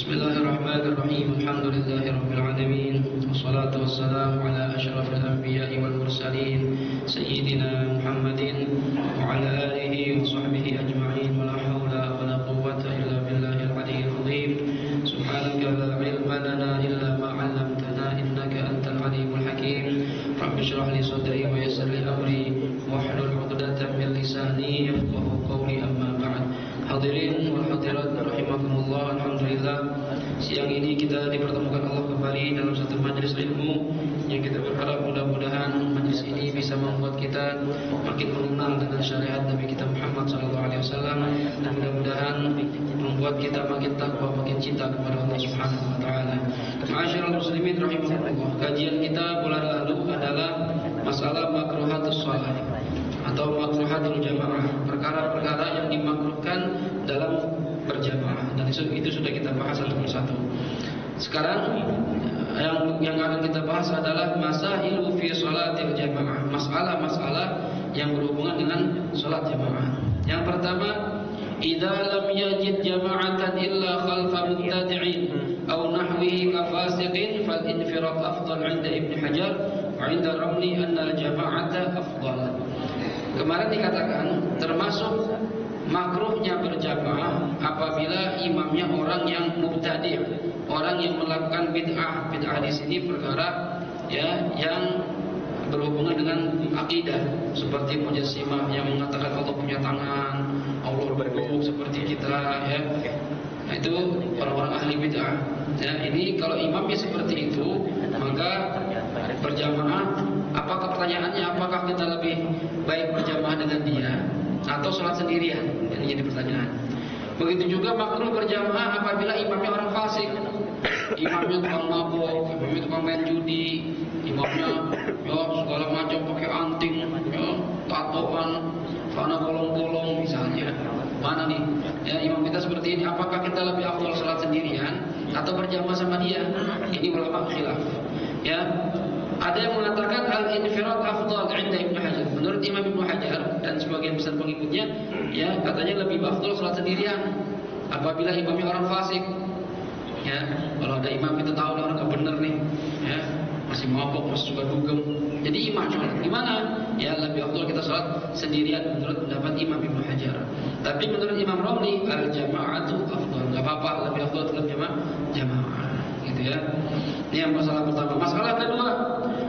Bismillahirrahmanirrahim. Alhamdulillahirabbil alamin. Wassalatu wassalamu ala asyrafil anbiya'i wal mursalin sayyidina Muhammadin wa ala alihi wa sahbihi ajma'in. Wa la haula wa la quwwata illa billahil aliyyil azim. Subhanaka la ilma lana illa ma 'allamtana innaka antal alimul hakim. Rabbi shrah li sadri wa yassir li amri wahlul 'uqdatam min lisani yafqahu qawli, amma ba'd. Hadirin wal hadirat rahimakumullah. Alhamdulillah, siang ini kita dipertemukan Allah kembali dalam satu majelis ilmu yang kita berharap mudah-mudahan majelis ini bisa membuat kita makin mengenal dengan syariat Nabi kita Muhammad SAW, dan mudah-mudahan membuat kita makin takwa, makin cinta kepada Allah Subhanahu wa taala. Ma'asyiral muslimin rahimakumullah, kajian kita bulan lalu adalah masalah makruhatus shalah atau makruhatul jamaah, perkara-perkara yang dimakruhkan dalam berjamaah, dan itu sudah kita bahas satu persatu. Sekarang yang akan kita bahas adalah masailu fi shalatil jamaah, masalah-masalah yang berhubungan dengan salat jamaah. Yang pertama, idza lam yajid jama'atan illa khalfa mubtadi'in aw nahwihi ka fasiqin fal infirad afdal 'inda Ibnu Hajar wa 'inda Ramli anna al-jama'ata afdal. Kemarin dikatakan termasuk makruhnya berjamaah apabila imamnya orang yang mubtadi', orang yang melakukan bid'ah. Bid'ah di sini perkara yang berhubungan dengan akidah, seperti Mujassimah yang mengatakan Allah punya tangan, Allah berbentuk seperti kita, ya. Nah, itu orang-orang ahli bid'ah. Ya, ini kalau imamnya seperti itu, maka berjamaah, apakah pertanyaannya, apakah kita lebih baik berjamaah dengan dia atau sholat sendirian? Ini jadi pertanyaan. Begitu juga makruh berjamaah apabila imamnya orang fasik, imamnya tukang mabok, imamnya tukang main judi, imamnya segala macam pakai anting, tatoan, celana bolong-bolong misalnya. Mana nih? Ya, imam kita seperti ini, apakah kita lebih afdal sholat sendirian atau berjamaah sama dia? Ini ulama khilaf. Ya, ada yang mengatakan al-infirad afdal 'inda Ibnu Hajar. Menurut Imam Ibnu Hajar dan sebagian besar pengikutnya, ya, katanya lebih afdal salat sendirian apabila imamnya orang fasik. Ya, kalau ada imam kita tahu orang enggak benar nih, ya, masih mabok, masih suka dugem. Jadi imam salat gimana? Ya, lebih afdal kita salat sendirian menurut pendapat Imam Ibnu Hajar. Tapi menurut Imam Ramli al-jama'atu afdal. Enggak apa-apa, lebih afdal tetap jamaah. Gitu ya. Ini yang masalah pertama. Masalah kedua,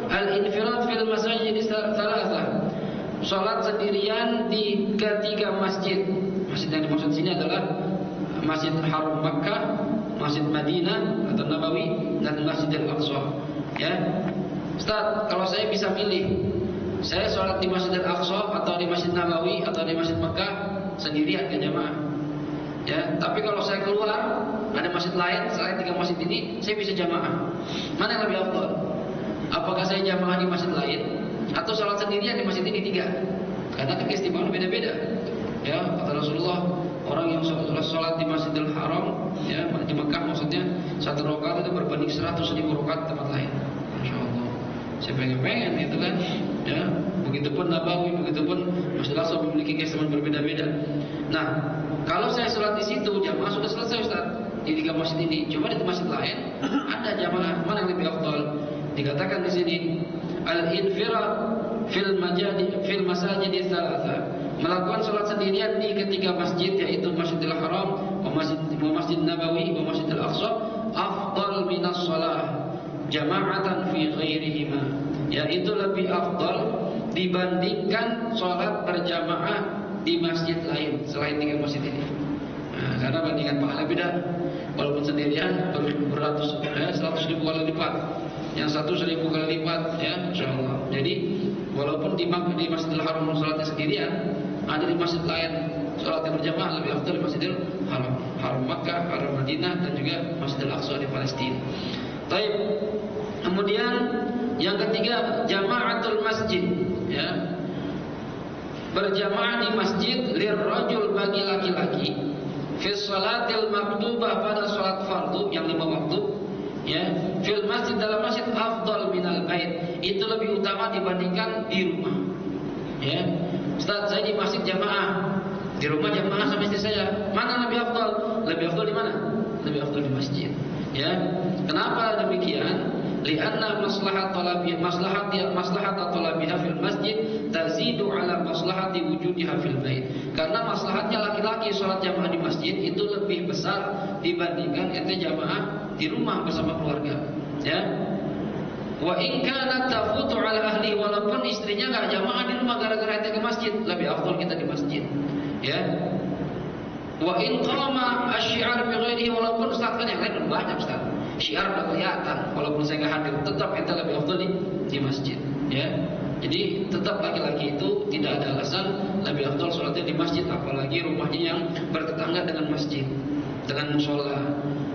al-infirad fil masajid tsalatsah. Salat sendirian di ketiga masjid. Masjid yang dimaksud sini adalah Masjid Haram Makkah, Masjid Madinah atau Nabawi, dan Masjidil Aqsa. Ya. Ustaz, kalau saya bisa pilih, saya salat di Masjidil Aqsa atau di Masjid Nabawi atau di Masjid Makkah sendirian ke jamaah. Ya, tapi kalau saya keluar ada masjid lain selain tiga masjid ini, saya bisa jamaah. Mana yang lebih afdal? Apakah saya jamaah di masjid lain atau salat sendirian di masjid ini tiga? Karena keistimewaan beda-beda. Ya, kata Rasulullah, orang yang salat di Masjidil Haram, ya, di Mekah maksudnya, satu rakaat itu berbanding 100.000 rakaat tempat lain. Masyaallah. Saya pengen itu kan. Ya, begitupun Nabawi, begitupun Masjidil Aqsa memiliki keistimewaan berbeda-beda. Nah, kalau saya sholat di situ jamaah sudah selesai, Ustaz, di tiga masjid ini. Cuma di masjid lain ada jamaah, mana yang lebih afdal? Dikatakan di sini al-infirad fil masajid tsalatsah, melakukan sholat sendirian di ketiga masjid, yaitu Masjidil Haram, Masjid Nabawi, wa Masjidil Aqsa, afdal minas shalah jama'atan fi ghairihima, yaitu lebih afdal dibandingkan sholat berjamaah di masjid lain selain tiga masjid ini. Nah, karena bandingan pahala beda. Walaupun sendirian beratus, 100.000 kali lipat, yang satu 1.000 kali lipat, ya, insyaallah. Jadi walaupun di Masjidil Haram sholatnya sendirian, ada di masjid lain sholatnya berjamaah lebih afdal di Masjidil Haram, Haram Makkah, Haram Madinah, dan juga Masjidil Aqsa di Palestina. Baik. Kemudian yang ketiga, jama'atul masjid, ya. Berjamaah di masjid lirrajul, bagi laki-laki, fi shalatil maktubah, pada salat fardu yang 5 waktu, ya, fil masjid, dalam masjid, afdal minal bait, itu lebih utama dibandingkan di rumah. Ya, Ustaz, saya di masjid jamaah, di rumah jamaah sama istri saya, mana lebih afdal? Lebih afdal di mana? Lebih afdal di masjid. Ya. Kenapa demikian? Lianna maslahat talabiha fil masjid tazidu ala maslahati wujudiha fil bait. Karena maslahatnya laki-laki sholat jamaah di masjid itu lebih besar dibandingkan ente jamaah di rumah bersama keluarga. Ya. Wa in kanat tafutu ala ahli, walaupun istrinya enggak jamaah di rumah gara-gara ente ke masjid, lebih afdal kita di masjid. Ya. Wa in qama asy-syi'ar bi ghairihi, walaupun ustaz kan yang lain banyak ustaz. Syiar udah kelihatan, walaupun saya nggak hadir, tetap ente lebih afdal di masjid. Ya, jadi tetap laki-laki itu tidak ada alasan lebih afdal sholatnya di masjid, apalagi rumahnya yang bertetangga dengan masjid, dengan musola.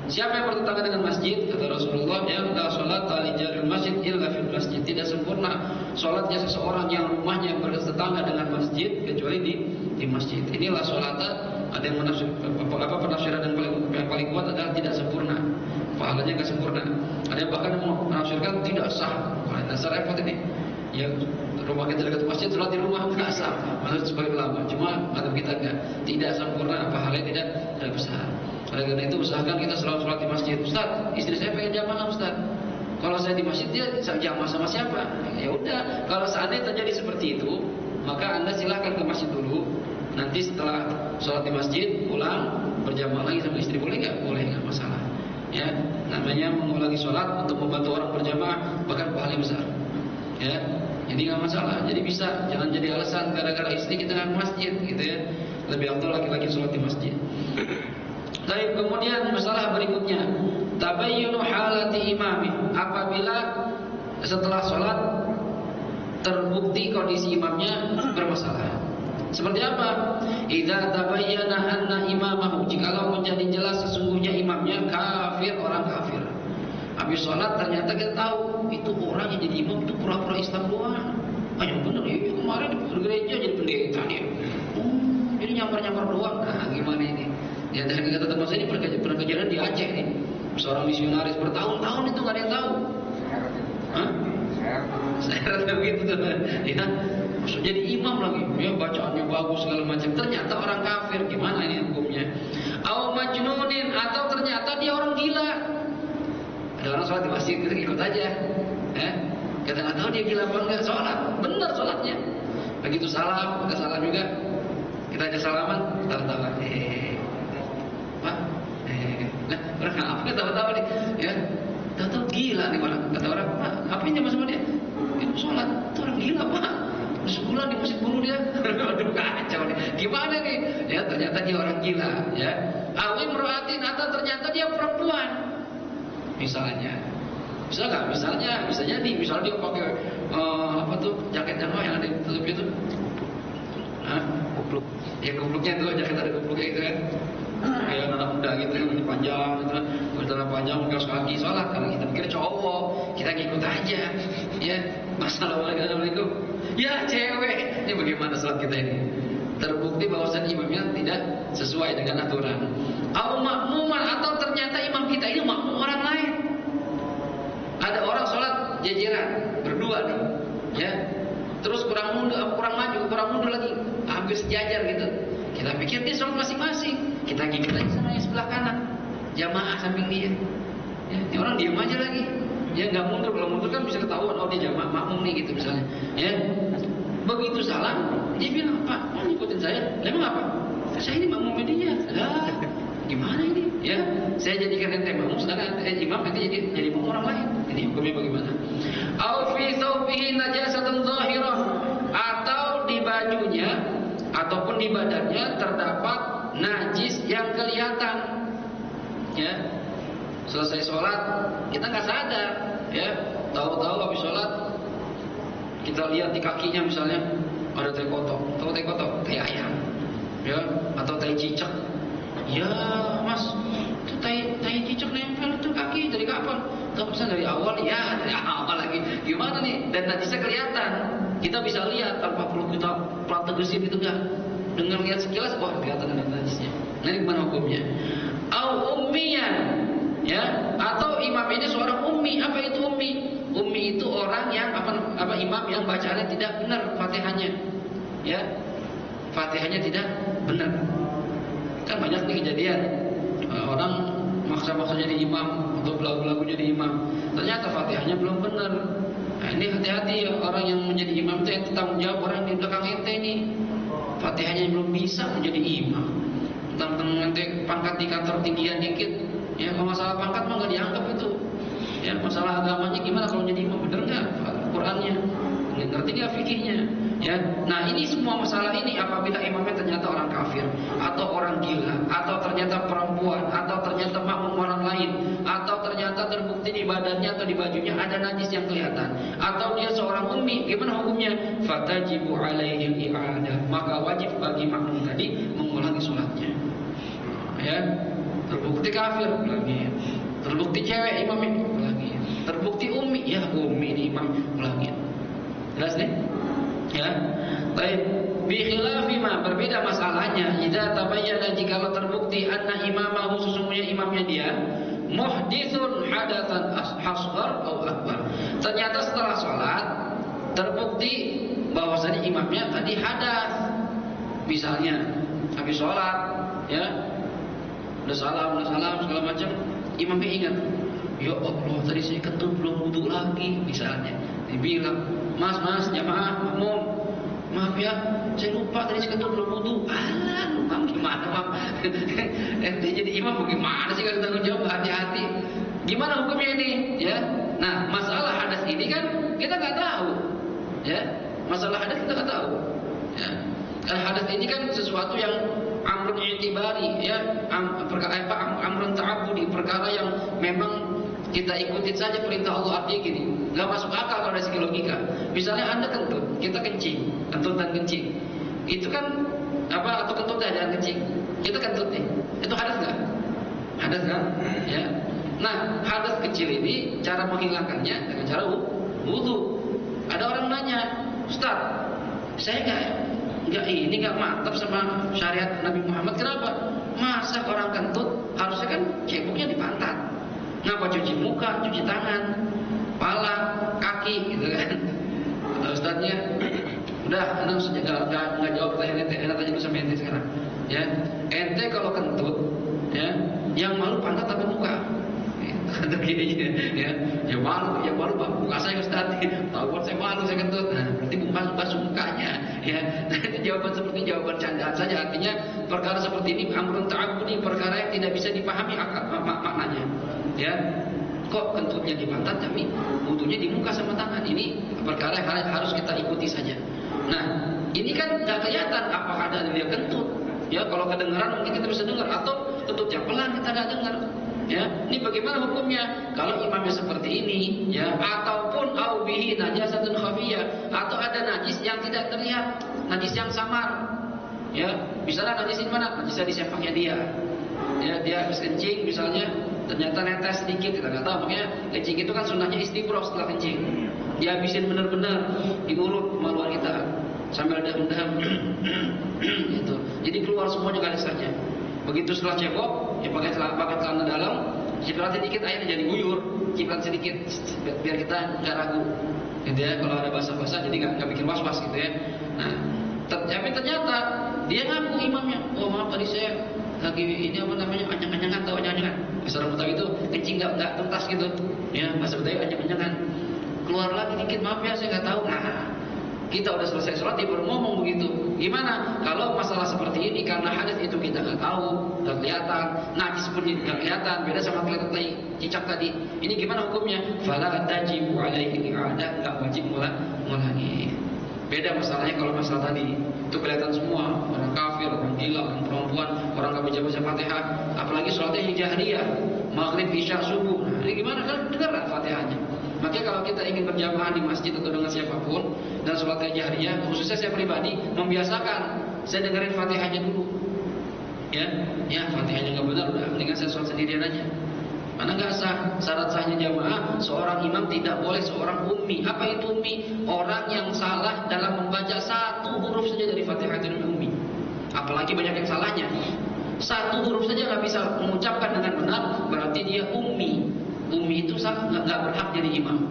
Siapa yang bertetangga dengan masjid? Kata Rasulullah, ya, la sholat li jaril masjid illa fil masjid. Tidak sempurna sholatnya seseorang yang rumahnya bertetangga dengan masjid kecuali di masjid. Inilah sholatnya. Ada yang penafsiran yang paling kuat adalah tidak sempurna. Pahalanya nggak sempurna. Ada yang bahkan menafsirkan tidak sah. Dasar repot ini. Ya, rumah kita dekat masjid, sholat di rumah nggak sah. Menurut sebagai ulama. Cuma kata kita enggak, tidak sempurna. Pahalanya tidak besar. Oleh karena itu usahakan kita selalu sholat di masjid. Ustaz, istri saya pengen jamaah Ustaz. Kalau saya di masjid dia jamaah sama siapa? Ya udah. Kalau seandainya terjadi seperti itu, maka Anda silahkan ke masjid dulu. Nanti setelah sholat di masjid pulang berjamaah lagi sama istri, boleh nggak? Boleh, nggak masalah. Ya, namanya mengulangi sholat untuk membantu orang berjamaah bahkan pahalanya besar. Ya, jadi nggak masalah. Jadi bisa, jangan jadi alasan gara-gara istri kita nggak ke masjid, gitu ya. Lebih afdal laki-laki sholat di masjid. Baik, kemudian masalah berikutnya, tabayyunu halati imami. Apabila setelah sholat terbukti kondisi imamnya bermasalah. Seperti apa? Idza tabayyana anna imamahu, jikalau menjadi jelas sesungguhnya imamnya kafir, orang kafir. Habis sholat ternyata kita tahu itu orang yang jadi imam itu pura-pura Islam doang. Ah, yang benar ya, kemarin di gereja jadi pendeta dia. Jadi nyamar-nyamar doang. Nah, gimana ini? Ya, dari kata teman saya ini pernah kejadian di Aceh nih. Seorang misionaris bertahun-tahun itu nggak ada yang tahu. Hah? Saya begitu tuh. Ya. Jadi imam lagi, ya bacaannya bagus segala macam. Ternyata orang kafir, gimana ini hukumnya? Au majnunin, atau ternyata dia orang gila. Ada orang sholat di masjid, kita ikut aja. Kita nggak tahu dia gila apa enggak sholat. Benar sholatnya. Begitu salam, kita salam juga. Kita aja salaman, tawa-tawa. Pak, nah orang apa tawa-tawa nih? Ya, tahu-tahu gila nih orang. Kata orang, Pak, apa ini sama dia? Itu sholat, itu orang gila Pak. Sebulan di masjid bunuh dia. Aduh kacau nih. Gimana nih? Ya ternyata dia orang gila, ya. Awim roatin, atau ternyata dia perempuan. Misalnya. Bisa nggak? Misalnya jadi misalnya dia pakai apa tuh jaketnya yang ada di tutup itu. Kupluk. Ya kupluknya tuh, jaket ada kupluknya itu kan. Kayak anak muda gitu yang panjang gitu. Bercelana panjang, kaos kaki, sholat. Kalau kita pikir cowok, kita ngikut aja. Ya, Assalamualaikum. Ya cewek, ini bagaimana sholat kita ini? Terbukti bahwasan imamnya tidak sesuai dengan aturan. Au makmuman, atau ternyata imam kita ini makmum orang lain. Ada orang sholat jajaran berdua nih, ya. Terus kurang mundur lagi, hampir sejajar gitu. Kita pikir dia sholat masing-masing, kita ngikut aja sama yang sebelah kanan, jamaah samping dia. Ya, ini orang diam aja lagi. Ya nggak mundur, kalau mundur kan bisa ketahuan, oh dia jamaah makmum nih gitu misalnya. Ya, begitu salam, dia bilang Pak, mau ngikutin saya? Emang apa? Saya ini makmumnya dia. Lah, gimana ini? Ya, saya jadikan ente makmum, sedangkan imam nanti jadi makmum orang lain. Ini hukumnya bagaimana? Au fi thawbihi najasatun zahirah, atau di bajunya ataupun di badannya terdapat najis yang kelihatan. Ya. Selesai sholat, kita nggak sadar, ya. Tahu-tahu habis sholat, kita lihat di kakinya misalnya ada tai kotok, tahu tai kotok, tai ayam, ya, atau tai cicak. Ya, Mas, itu tai cicak nempel itu kaki dari kapan? Tahu misalnya dari awal, ya dari awal lagi. Gimana nih? Dan najisnya kelihatan. Kita bisa lihat tanpa perlu kita tegesin itu kan. Dengan lihat sekilas, wah kelihatan najisnya. Nah, ini gimana hukumnya? Au ummiyan. Ya, atau imam ini seorang ummi. Apa itu ummi? Ummi itu orang yang apa imam yang bacaannya tidak benar Fatihahnya. Ya. Fatihahnya tidak benar. Kan banyak nih kejadian. orang maksa-maksa jadi imam atau belagu-belagu jadi imam, ternyata Fatihahnya belum benar. Nah, ini hati-hati ya, orang yang menjadi imam itu yang tanggung jawab orang di belakang ente ini. Fatihahnya belum bisa menjadi imam. Tentang nanti pangkat di kantor tinggian dikit, ya kalau masalah pangkat mah nggak dianggap itu. Ya masalah agamanya gimana kalau jadi imam, bener nggak Qurannya? Ngerti nggak fikihnya? Ya, nah ini semua masalah ini apabila imamnya ternyata orang kafir, atau orang gila, atau ternyata perempuan, atau ternyata makmum orang lain, atau ternyata terbukti di badannya atau di bajunya ada najis yang kelihatan, atau dia seorang ummi, gimana hukumnya? Fatajibu alaihil i'adah, maka wajib bagi makmum tadi mengulangi sholatnya. Ya, terbukti kafir lagi, terbukti cewek imamnya lagi, terbukti ummi, ya ummi di imam lagi. Jelas nih? Ya, baik. Bi khilafi ma, berbeda masalahnya idza tabayyana, jikalau terbukti anna imamahu, sesungguhnya imamnya dia muhditsun hadatsan asghar atau akbar. Ternyata setelah sholat terbukti bahwasanya imamnya tadi hadas. Misalnya habis sholat, ya, udah salam segala macam, imamnya ingat, ya Allah tadi saya kentut belum wudu lagi, misalnya. Dibilang, mas jamaah makmum, maaf ya, saya lupa tadi saya kentut belum wudu. Alah, lupa gimana bang? Ente jadi imam bagaimana sih kalau tanggung jawab? Hati-hati. Gimana hukumnya ini? Ya, nah masalah hadas ini kan kita nggak tahu. Ya, masalah hadas kita nggak tahu. Ya, karena hadas ini kan sesuatu yang amrun i'tibari, ya, amrun ta'abbudi, perkara yang memang kita ikutin saja perintah Allah. Artinya gini, nggak masuk akal kalau dari segi logika. Misalnya Anda kentut, kita kencing, kentut dan kencing, itu kan apa? Atau kentut dan kencing, kita kentut nih, itu hadas nggak? Hadas kan? Ya. Nah, hadas kecil ini cara menghilangkannya dengan cara wudu. Ada orang nanya, Ustaz, saya nggak mantap sama syariat Nabi Muhammad. Kenapa? Masa orang kentut harusnya kan ceboknya di pantat. Ngapa cuci muka, cuci tangan, kepala, kaki, gitu kan? Kata ustadznya, udah, nggak jawab pertanyaan ente, enak tanya dulu sama ente sekarang. Ya, ente kalau kentut, ya, yang malu pantat atau muka? Kata gini, ya malu bang, muka saya ustadz, tahu saya malu saya kentut. Nah, berarti basuh mukanya, ya. Nah, itu jawaban seperti jawaban candaan saja. Artinya perkara seperti ini amrun ta'abbudi, perkara yang tidak bisa dipahami maknanya. Ya, kok kentutnya di pantat tapi wudunya di muka sama tangan? Ini perkara yang harus kita ikuti saja. Nah, ini kan nggak kelihatan apa ada dia kentut. Ya, kalau kedengaran mungkin kita bisa dengar, atau kentutnya pelan kita nggak dengar. Ya, ini bagaimana hukumnya? Kalau imamnya seperti ini, ya, ataupun aubihi najasatun khafiyah, atau ada najis yang tidak terlihat, najis yang samar. Ya, misalnya najis di mana? Najis di sempaknya dia. Ya, dia habis kencing misalnya, ternyata netes sedikit, kita nggak tahu. Makanya kencing itu kan sunnahnya istibroh setelah kencing. Dihabisin benar-benar, diurut kemaluan kita sambil daham-daham, gitu. Jadi keluar semuanya garisnya. Begitu setelah cebok, ya pakai celana dalam, ciprat sedikit airnya jadi guyur, ciprat sedikit biar kita nggak ragu, gitu ya. Kalau ada basah-basah, jadi nggak bikin was-was, gitu ya. Nah, tapi ternyata dia ngaku imamnya, oh maaf tadi saya lagi ini apa namanya anyang-anyangan atau anyang-anyangan. Bahasa orang Betawi itu kencing nggak tuntas gitu, ya. Bahasa Betawi anyang-anyangan, keluar lagi dikit, maaf ya saya nggak tahu. Nah, kita udah selesai sholat dia baru ngomong begitu. Gimana kalau masalah seperti ini? Karena hadis itu kita nggak tahu, nggak kelihatan, najis pun nggak kelihatan, beda sama kelihatan tadi cicak tadi. Ini gimana hukumnya? Fala tajibu alaihi i'adah, nggak wajib ngulangi. Beda masalahnya kalau masalah tadi itu kelihatan semua, orang kafir, orang gila, orang perempuan, orang nggak baca Fatihah, apalagi sholatnya yang jahriyah, maghrib, isya, subuh. Nah, ini gimana? Kan dengar Fatihahnya. Makanya kalau kita ingin berjamaah di masjid atau dengan siapapun dan sholatnya jahriyah, khususnya saya pribadi membiasakan saya dengerin Fatihahnya dulu. Ya Fatihahnya nggak benar, udah mendingan saya sholat sendirian aja. Mana nggak sah? Syarat sahnya jamaah, seorang imam tidak boleh seorang ummi. Apa itu ummi? Orang yang salah dalam membaca satu huruf saja dari Fatihah itu ummi. Apalagi banyak yang salahnya. Satu huruf saja nggak bisa mengucapkan dengan benar, berarti dia ummi. Ummi itu nggak berhak jadi imam,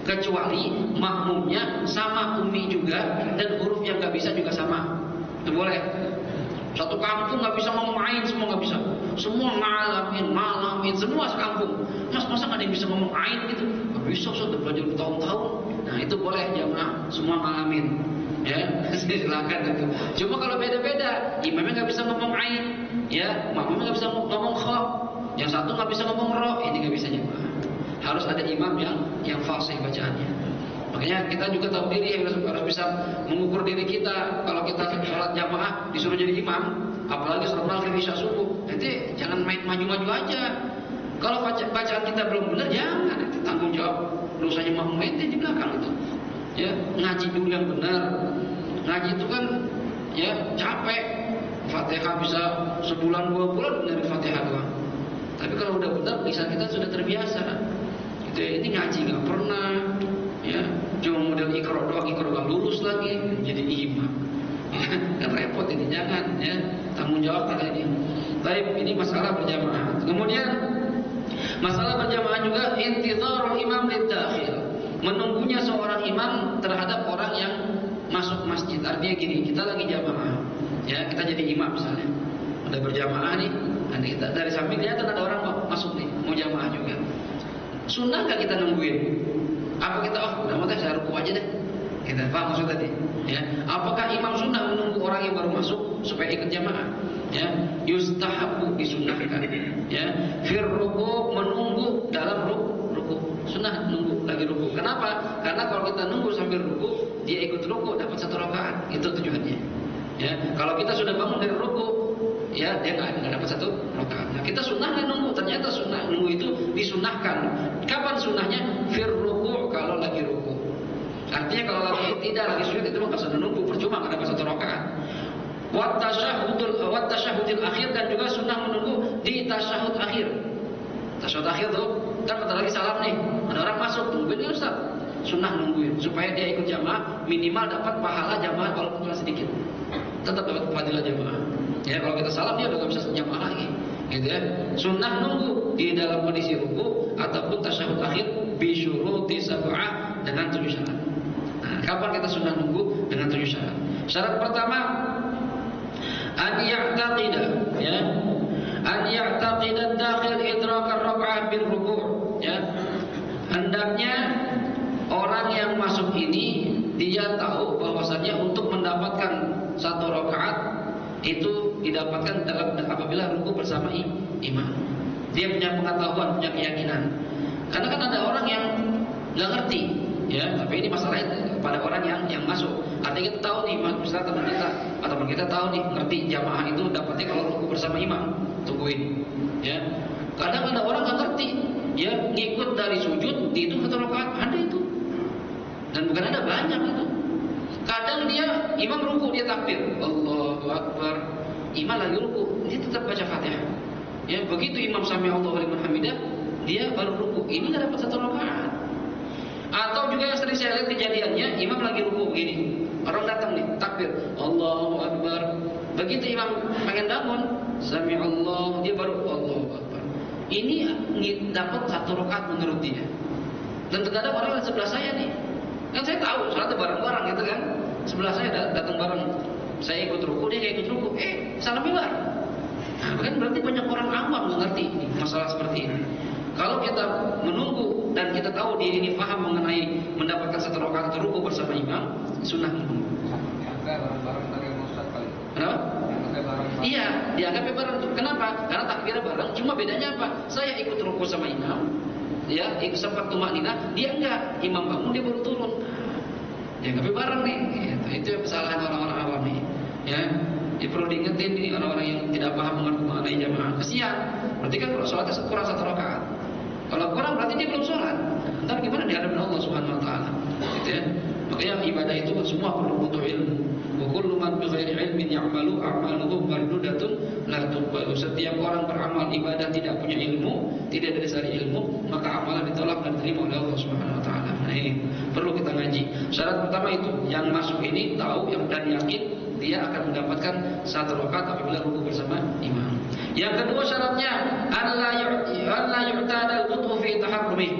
kecuali makmumnya sama ummi juga dan huruf yang nggak bisa juga sama. Itu boleh. Satu kampung nggak bisa ngomong ain, semua nggak bisa. Semua malamin, semua sekampung. Masa nggak ada yang bisa ngomong ain gitu? Nggak bisa, sudah belajar bertahun-tahun. Nah itu boleh jamaah semua malamin. Ya, silakan itu. Cuma kalau beda-beda, imamnya nggak bisa ngomong ain, ya, makmumnya nggak bisa ngomong kha, yang satu nggak bisa ngomong ro, ini nggak bisa jamaah. Harus ada imam yang fasih bacaannya. Makanya kita juga tahu diri, harus bisa mengukur diri kita. Kalau kita sholat jamaah disuruh jadi imam, apalagi sholat maghrib isya subuh, nanti jangan main maju-maju aja. Kalau bacaan kita belum benar, jangan nanti tanggung jawab dosanya makmum ente di belakang itu. Ya, ngaji dulu yang benar. Ngaji itu kan ya capek. Fatihah bisa sebulan 2 bulan dari Fatihah doang. Tapi kalau udah benar, lisan kita sudah terbiasa. Gitu, ini ngaji nggak pernah. Ya, cuma model ikro doang, ikro gak lulus lagi jadi imam. Kan repot ini, jangan ya, tanggung jawab kali ini. Baik, ini masalah berjamaah. Kemudian masalah berjamaah juga intizarul imam lidakhil, menunggunya seorang imam terhadap orang yang masuk masjid. Artinya gini, kita lagi jamaah, ya kita jadi imam misalnya, udah berjamaah nih, nanti kita dari samping kelihatan ada orang masuk nih, mau jamaah juga. Sunnah gak kita nungguin? Apa kita udah mau saya ruku aja deh? Kita paham maksud tadi? Ya. Apakah imam sunnah menunggu orang yang baru masuk supaya ikut jamaah? Ya, yustahabu disunnahkan. Ya, fir ruku menunggu dalam ruku. Sunnah nunggu lagi ruku. Kenapa? Karena kalau kita nunggu sambil ruku, dia ikut ruku dapat 1 rakaat. Itu tujuannya. Ya, kalau kita sudah bangun dari ruku, ya dia nggak dapat 1 rakaat. Nah, kita sunnahnya nunggu. Ternyata sunnah nunggu itu disunnahkan. Kapan sunnahnya? Fir ruku, kalau lagi ruku. Artinya kalau lagi tidak lagi sujud itu nggak usah nunggu, percuma nggak dapat 1 rakaat. Wat tasyahudil akhir, dan juga sunnah menunggu di tasyahud akhir. Tasyahud akhir tuh kan bentar lagi salam nih, ada orang masuk, tungguin ya Ustaz. Sunnah nungguin supaya dia ikut jamaah, minimal dapat pahala jamaah walaupun cuma sedikit. Tetap dapat fadilah jamaah. Ya, kalau kita salam dia udah gak bisa jamaah lagi. Gitu ya. Sunnah nunggu di dalam kondisi ruku ataupun tasyahud akhir bi syuruti sab'ah, dengan 7 syarat. Nah, kapan kita sunnah nunggu? Dengan 7 syarat. Syarat pertama, an ya'taqida, ya. An ya'taqida dakhil idrak ar-rak'ah bil ruku', ya. Hendaknya orang yang masuk ini dia tahu bahwasannya untuk mendapatkan 1 rakaat itu didapatkan dalam apabila ruku bersama imam. Dia punya pengetahuan, punya keyakinan. Karena kan ada orang yang nggak ngerti, ya. Tapi ini masalahnya pada orang yang masuk. Artinya kita tahu nih, misalnya teman kita tahu nih, ngerti jamaah itu dapatnya kalau ruku bersama imam, tungguin, ya. Kadang ada orang nggak ngerti, ya ngikut dari sujud dihitung 1 rakaat, ada itu. Dan bukan ada, banyak itu. Kadang dia imam ruku, dia takbir, Allahu Akbar. Imam lagi ruku, dia tetap baca Fatihah. Ya, begitu imam sami Allahu liman hamidah, dia baru ruku. Ini nggak dapat 1 rakaat. Atau juga yang sering saya lihat kejadiannya, imam lagi ruku begini, orang datang nih, takbir, Allahu Akbar. Begitu imam pengen bangun, sami Allah, dia baru Allahu Akbar. Ini dapat 1 rakaat menurut dia. Dan terkadang orang di sebelah saya nih, kan saya tahu sholatnya bareng-bareng gitu kan, sebelah saya datang bareng, saya ikut ruku, dia ikut ruku, salamnya bareng. Nah, kan berarti banyak orang awam nggak ngerti masalah seperti ini. Kalau kita menunggu dan kita tahu dia ini paham mengenai mendapatkan 1 rakaat ruku bersama imam, sunnah menunggu. Bareng-bareng tadi Ustaz kali. Kenapa? Iya, dianggapnya bareng. Kenapa? Karena takbirnya bareng. Cuma bedanya apa? Saya ikut ruku sama imam, ya, ikut sempat tumakninah, dia enggak. Imam bangun dia baru turun. Dianggapnya bareng nih. Itu kesalahan orang-orang awam nih. Ya, perlu diingetin nih orang-orang yang tidak paham mengenai jamaah. Kesian. Berarti kan kalau sholatnya kurang 1 rakaat. Kalau kurang berarti dia belum sholat. Entar gimana di hadapan Allah Subhanahu Wa Taala? Gitu ya. Makanya ibadah itu semua perlu butuh ilmu. Wa kullu man bi ghairi ilmin ya'malu a'maluhu mardudatun la tuqbalu. Setiap orang beramal ibadah tidak punya ilmu, tidak berdasari ilmu, maka amalan ditolak dan diterima oleh Allah Subhanahu Wa Taala. Nah, ini perlu kita ngaji. Syarat pertama itu, yang masuk ini tahu yang dan yakin dia akan mendapatkan 1 rakaat apabila ruku bersama imam. Yang kedua syaratnya, alla yu'tada al-wudu fi taharrumih.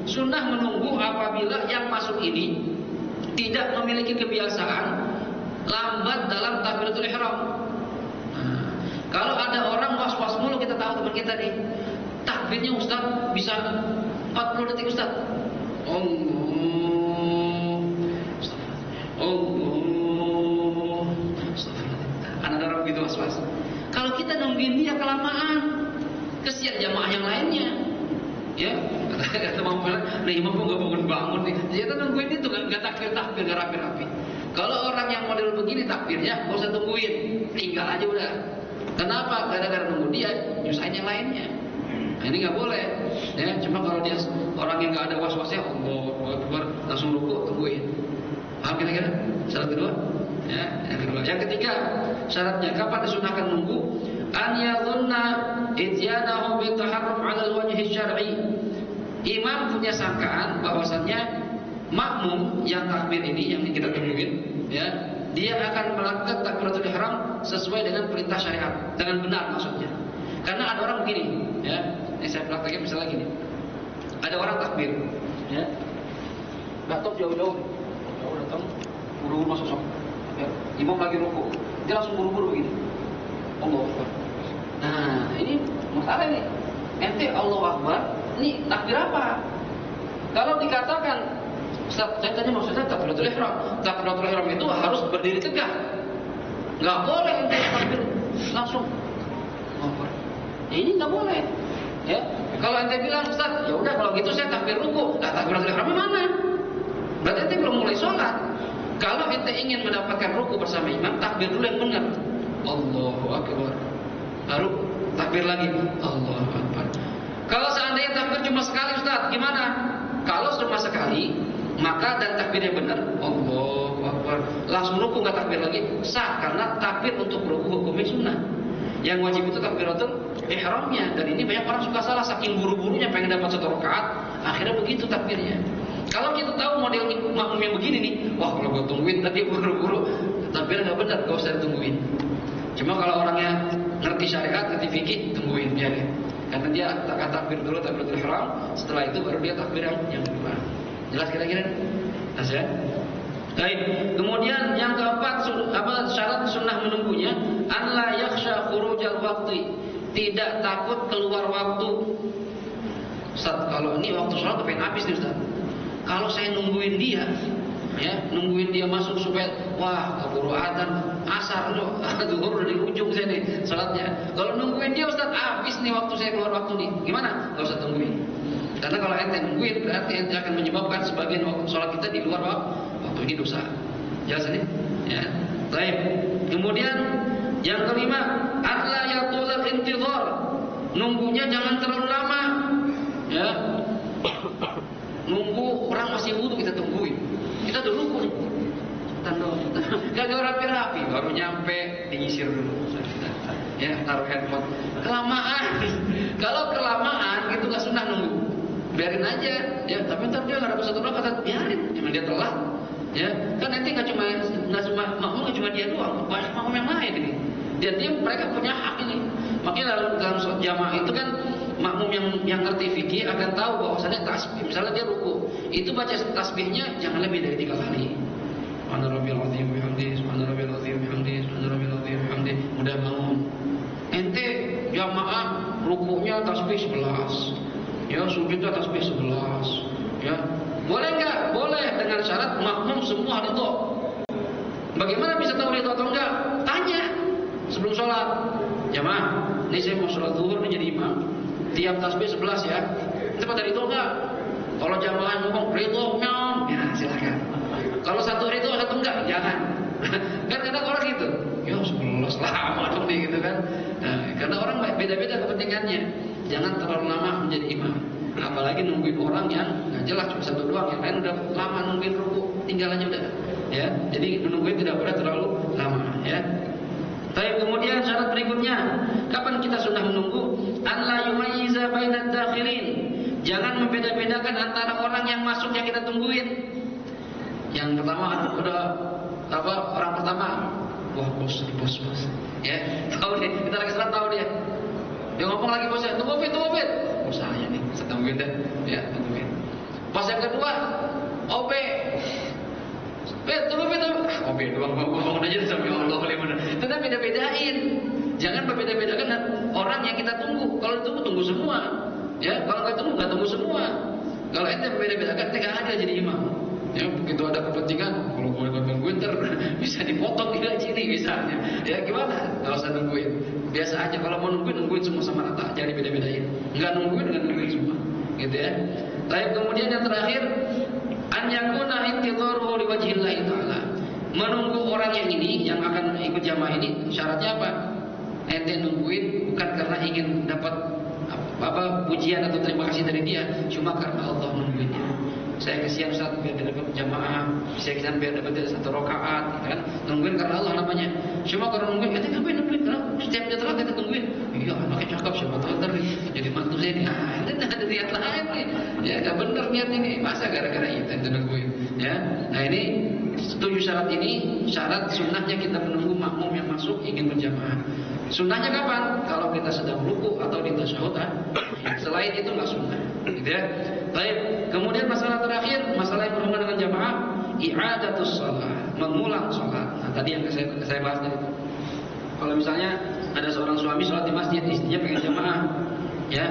Sunnah menunggu apabila yang masuk ini tidak memiliki kebiasaan lambat dalam takbiratul ihram. Nah, Kalau ada orang was-was mulu, kita tahu teman kita nih, takbirnya Ustaz bisa 40 detik Ustaz. Allah. Ada orang gitu was-was. Kalau kita nungguin dia kelamaan, kesian jamaah yang lainnya. Ya, kata Imam Malik, nah imam kok nggak bangun-bangun nih. Ternyata nungguin itu nggak takbir, nggak rapi-rapi. Kalau orang yang model begini takbirnya, nggak usah tungguin, tinggal aja udah. Kenapa? Gara-gara nunggu dia, nyusahin yang lainnya. Nah, ini nggak boleh. Ya, cuma kalau dia orang yang nggak ada was-wasnya, Akbar, langsung ruku, tungguin. Paham kira-kira? Syarat kedua? Ya, yang kedua. Yang ketiga, syaratnya kapan disunahkan nunggu? An yadhunna ityanahu bi taharruf 'ala al-wajhi syar'i. Imam punya sangkaan bahwasannya makmum yang takbir ini yang kita tungguin, ya, dia akan melakukan takbiratul ihram sesuai dengan perintah syariat, dengan benar maksudnya. Karena ada orang begini, ya, ini saya prakteknya misalnya gini. Ada orang takbir, ya, datang jauh-jauh datang, buru-buru masuk sholat, ya, imam lagi rukuk, dia langsung buru-buru begini, Allahu Akbar. Nah, ini masalah ini. Ente Allahu Akbar, ini takbir apa? Kalau dikatakan, Ustaz, saya tanya maksudnya takbiratul ihram. Takbiratul ihram itu harus berdiri tegak. Nggak boleh ente takbir langsung. Ya, ini nggak boleh. Ya, kalau ente bilang Ustaz, ya udah kalau gitu saya takbir ruku. Nah, takbiratul ihram mana? Berarti ente belum mulai sholat. Kalau ente ingin mendapatkan ruku bersama imam, takbir dulu yang benar. Allahu Akbar. Baru takbir lagi. Allahu Akbar. Kalau seandainya takbir cuma sekali Ustaz, gimana? Kalau cuma sekali, maka dan takbirnya benar, Allahu Akbar, langsung ruku nggak takbir lagi, sah karena takbir untuk ruku hukumnya sunnah. Yang wajib itu takbiratul ihramnya. Dan ini banyak orang suka salah, saking buru-burunya pengen dapat satu rakaat, akhirnya begitu takbirnya. Kalau kita tahu model makmum yang begini nih, wah kalau gue tungguin tadi buru-buru, takbirnya nggak benar, gak usah ditungguin. Cuma kalau orangnya ngerti syariat, ngerti fikih, tungguin biarin. Karena dia takbir dulu takbiratul ihram, setelah itu baru dia takbir yang kedua. Jelas kira-kira? Jelas ya? Baik. Kemudian yang keempat, syarat sunnah menunggunya, an la yakhsha khurujal waqti, tidak takut keluar waktu. Ustaz, kalau ini waktu sholat pengen habis nih Ustaz. Kalau saya nungguin dia, ya, nungguin dia masuk supaya wah keburu adzan asar loh, zuhur udah di ujung saya nih sholatnya. Kalau nungguin dia Ustaz, habis nih waktu saya keluar waktu nih. Gimana? Gak usah tungguin. Karena kalau ente nungguin berarti ente akan menyebabkan sebagian waktu sholat kita di luar waktu ini dosa. Jelas ini? Ya. Baik. Kemudian yang kelima, alla yatulal intizar. Nunggunya jangan terlalu lama. Ya. Nunggu orang masih wudu kita tungguin. Kita udah ruku nih. Gak rapi-rapi, baru nyampe dinyisir dulu. Ya, taruh handphone. Kelamaan. Kalau kelamaan itu gak sunnah nunggu. Biarin aja, ya. Tapi ntar dia nggak dapat satu rakaat, biarin. Emang dia telat, ya. Kan nanti nggak cuma makmum, nggak cuma dia doang, banyak makmum yang lain ini. Dan mereka punya hak ini. Makanya dalam jamaah itu kan makmum yang ngerti fikih akan tahu bahwasannya tasbih. Misalnya dia ruku, itu baca tasbihnya jangan lebih dari 3 kali. Subhana rabbiyal azim bihamdihi, subhana rabbiyal azim bihamdihi, subhana rabbiyal azim bihamdihi. Mudah bangun. Ente jamaah rukunya tasbih 11. Ya, sujudnya tasbih 11. Ya. Boleh enggak? Boleh, dengan syarat makmum semua ridho. Bagaimana bisa tahu ridho atau enggak? Tanya sebelum sholat. Jamaah, ini saya mau sholat zuhur nih jadi imam. Tiap tasbih 11 ya. Itu pada ridho enggak? Kalau jamaah ngomong ridho nyom, ya silakan. Kalau satu ridho satu enggak, jangan. Kan kadang orang gitu. Ya 11 lama dong gitu kan. Nah, karena orang beda-beda kepentingannya. Jangan terlalu lama menjadi imam. Apalagi nungguin orang yang nggak jelas cuma satu doang, yang lain udah lama nungguin ruku, tinggal aja udah. Ya, jadi menungguin tidak boleh terlalu lama. Ya. Tapi kemudian syarat berikutnya, kapan kita sunnah menunggu? An la yumayyiza bainad dakhilin. Jangan membeda-bedakan antara orang yang masuk yang kita tungguin. Yang pertama udah orang pertama, wah bos. Ya, tahu deh, kita lagi sholat tahu dia. Dia ngomong lagi bosnya, tunggu fit. Oh saya nih, saya tungguin deh. Ya, tungguin. Pas yang kedua, OB. Tunggu fit. OB doang, bangun aja sampai Allah boleh benar. Itu kan beda-bedain. Jangan berbeda-bedakan orang yang kita tunggu. Kalau ditunggu tunggu semua. Ya, kalau nggak tunggu semua. Kalau ente berbeda-bedakan, ente nggak adil jadi imam. Ya, begitu ada kepentingan, kalau gue nungguin bisa dipotong di gaji ini misalnya. Ya gimana? Kalau usah nungguin. Biasa aja kalau mau nungguin semua sama rata, jangan beda-bedain. Enggak nungguin semua. Gitu ya. Tapi kemudian yang terakhir, an yakuna intidharuhu liwajhillahi ta'ala. Menunggu orang yang ini yang akan ikut jamaah ini syaratnya apa? Ente nungguin bukan karena ingin dapat pujian atau terima kasih dari dia, cuma karena Allah nungguinnya. Saya kesian Ustaz biar dapat jamaah, saya kesian biar dapat satu rakaat, kan? Nungguin karena Allah namanya. Cuma kalau nungguin, ente ngapain nungguin? Karena setiap dia telat ente tungguin. Iya, anaknya cakep, siapa tahu ntar jadi mantu saya nih. Ente ada niat lain nih. Ya, gak bener niat ini. Masa gara-gara itu ente nungguin? Ya, nah ini setuju syarat ini. Syarat sunnahnya kita menunggu makmum yang masuk ingin berjamaah. Sunnahnya kapan? Kalau kita sedang ruku atau di tasyahud. Selain itu nggak sunnah, gitu ya. Baik. Kemudian masalah terakhir, masalah yang berhubungan dengan jamaah, i'adatus shalah, mengulang sholat. Nah, tadi yang saya bahas tadi. Kalau misalnya ada seorang suami sholat di masjid, istrinya pengen jamaah, ya.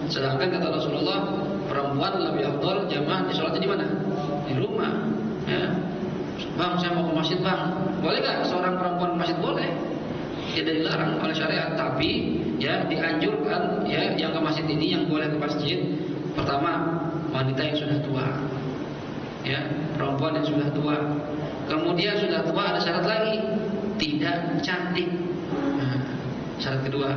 Sedangkan kata Rasulullah, perempuan lebih afdal jamaah di sholatnya di mana? Di rumah, ya. Bang, saya mau ke masjid, bang. Boleh nggak seorang perempuan ke masjid? Boleh. Tidak dilarang oleh syariat, tapi ya dianjurkan ya yang ke masjid ini yang boleh ke masjid pertama wanita yang sudah tua, ya perempuan yang sudah tua. Kemudian sudah tua ada syarat lagi, tidak cantik. Nah, syarat kedua.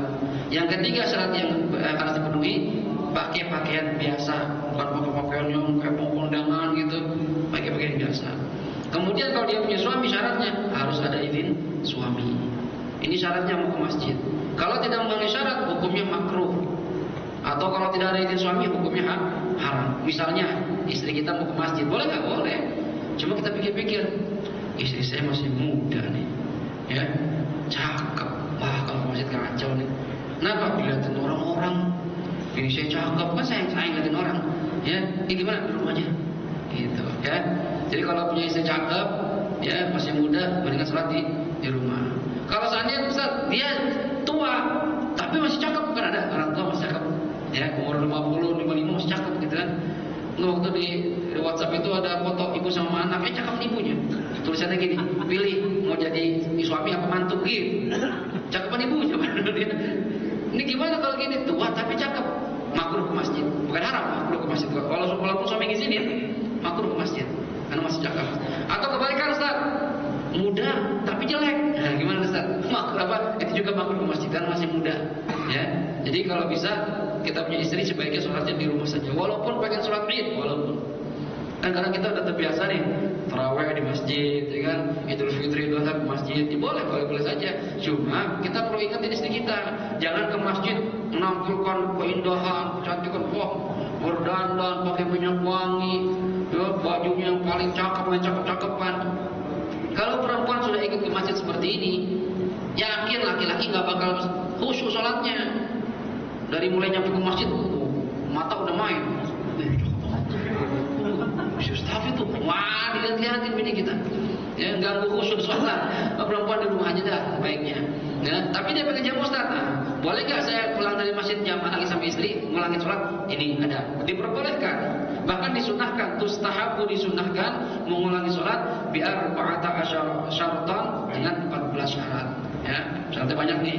Yang ketiga syarat yang harus dipenuhi, pakai pakaian biasa, bukan pakai pakaian yang kayak kondangan gitu, pakai pakaian biasa. Kemudian kalau dia punya suami syaratnya harus ada izin suami. Ini syaratnya mau ke masjid. Kalau tidak memenuhi syarat, hukumnya makruh. Atau kalau tidak ada izin suami, hukumnya haram. Misalnya, istri kita mau ke masjid, boleh nggak? Boleh. Cuma kita pikir-pikir, istri saya masih muda nih, ya, cakep. Wah, kalau ke masjid kacau nih. Kenapa? Dilihatin orang-orang. Ini saya cakep, kan saya ngeliatin orang. Ya, ini gimana? Di rumah aja. Gitu, ya. Jadi kalau punya istri cakep, ya masih muda, mendingan sholat di rumah. Kalau seandainya Ustaz, dia tua tapi masih cakep, kan ada orang tua masih cakep, ya umur 50, 55 masih cakep gitu kan. Waktu di WhatsApp itu ada foto ibu sama anak, cakep ibunya. Tulisannya gini, pilih mau jadi suami apa mantu gitu. Cakepan ibunya dia. Ini gimana kalau gini, tua tapi cakep, makruh ke masjid. Bukan haram, makruh ke masjid. Walaupun suami ngizinin, makruh ke masjid karena masih cakep. Atau kebalikan Ustaz, muda tapi jelek. Nah, gimana Ustaz? Apa? Itu juga makruh ke masjid kan masih muda. Ya. Jadi kalau bisa kita punya istri sebaiknya sholatnya di rumah saja. Walaupun pengen sholat Id, walaupun. Kan karena kita udah terbiasa nih, tarawih di masjid, ya kan? Idul Fitri itu di masjid. Ya, boleh saja. Cuma kita perlu ingatin istri kita, jangan ke masjid menampilkan keindahan, kecantikan, berdandan, pakai minyak wangi, ya, bajunya yang paling cakep, yang cakep-cakepan. Kalau perempuan sudah ikut ke masjid seperti ini, yakin laki-laki nggak bakal khusyuk sholatnya. Dari mulai nyampe ke masjid, mata udah main. Ustaz itu, wah dilihat-lihatin bini kita. Ya ganggu khusyuk sholat. Perempuan di rumah aja dah baiknya. Ya, tapi dia pakai jamu Ustaz. Nah, boleh nggak saya pulang dari masjid jamaah lagi sama istri ngulangin sholat? Ini ada, diperbolehkan. Bahkan disunahkan, tustahabu disunahkan mengulangi sholat biar ba'ata syaratan dengan 14 syarat. Ya, syaratnya banyak nih.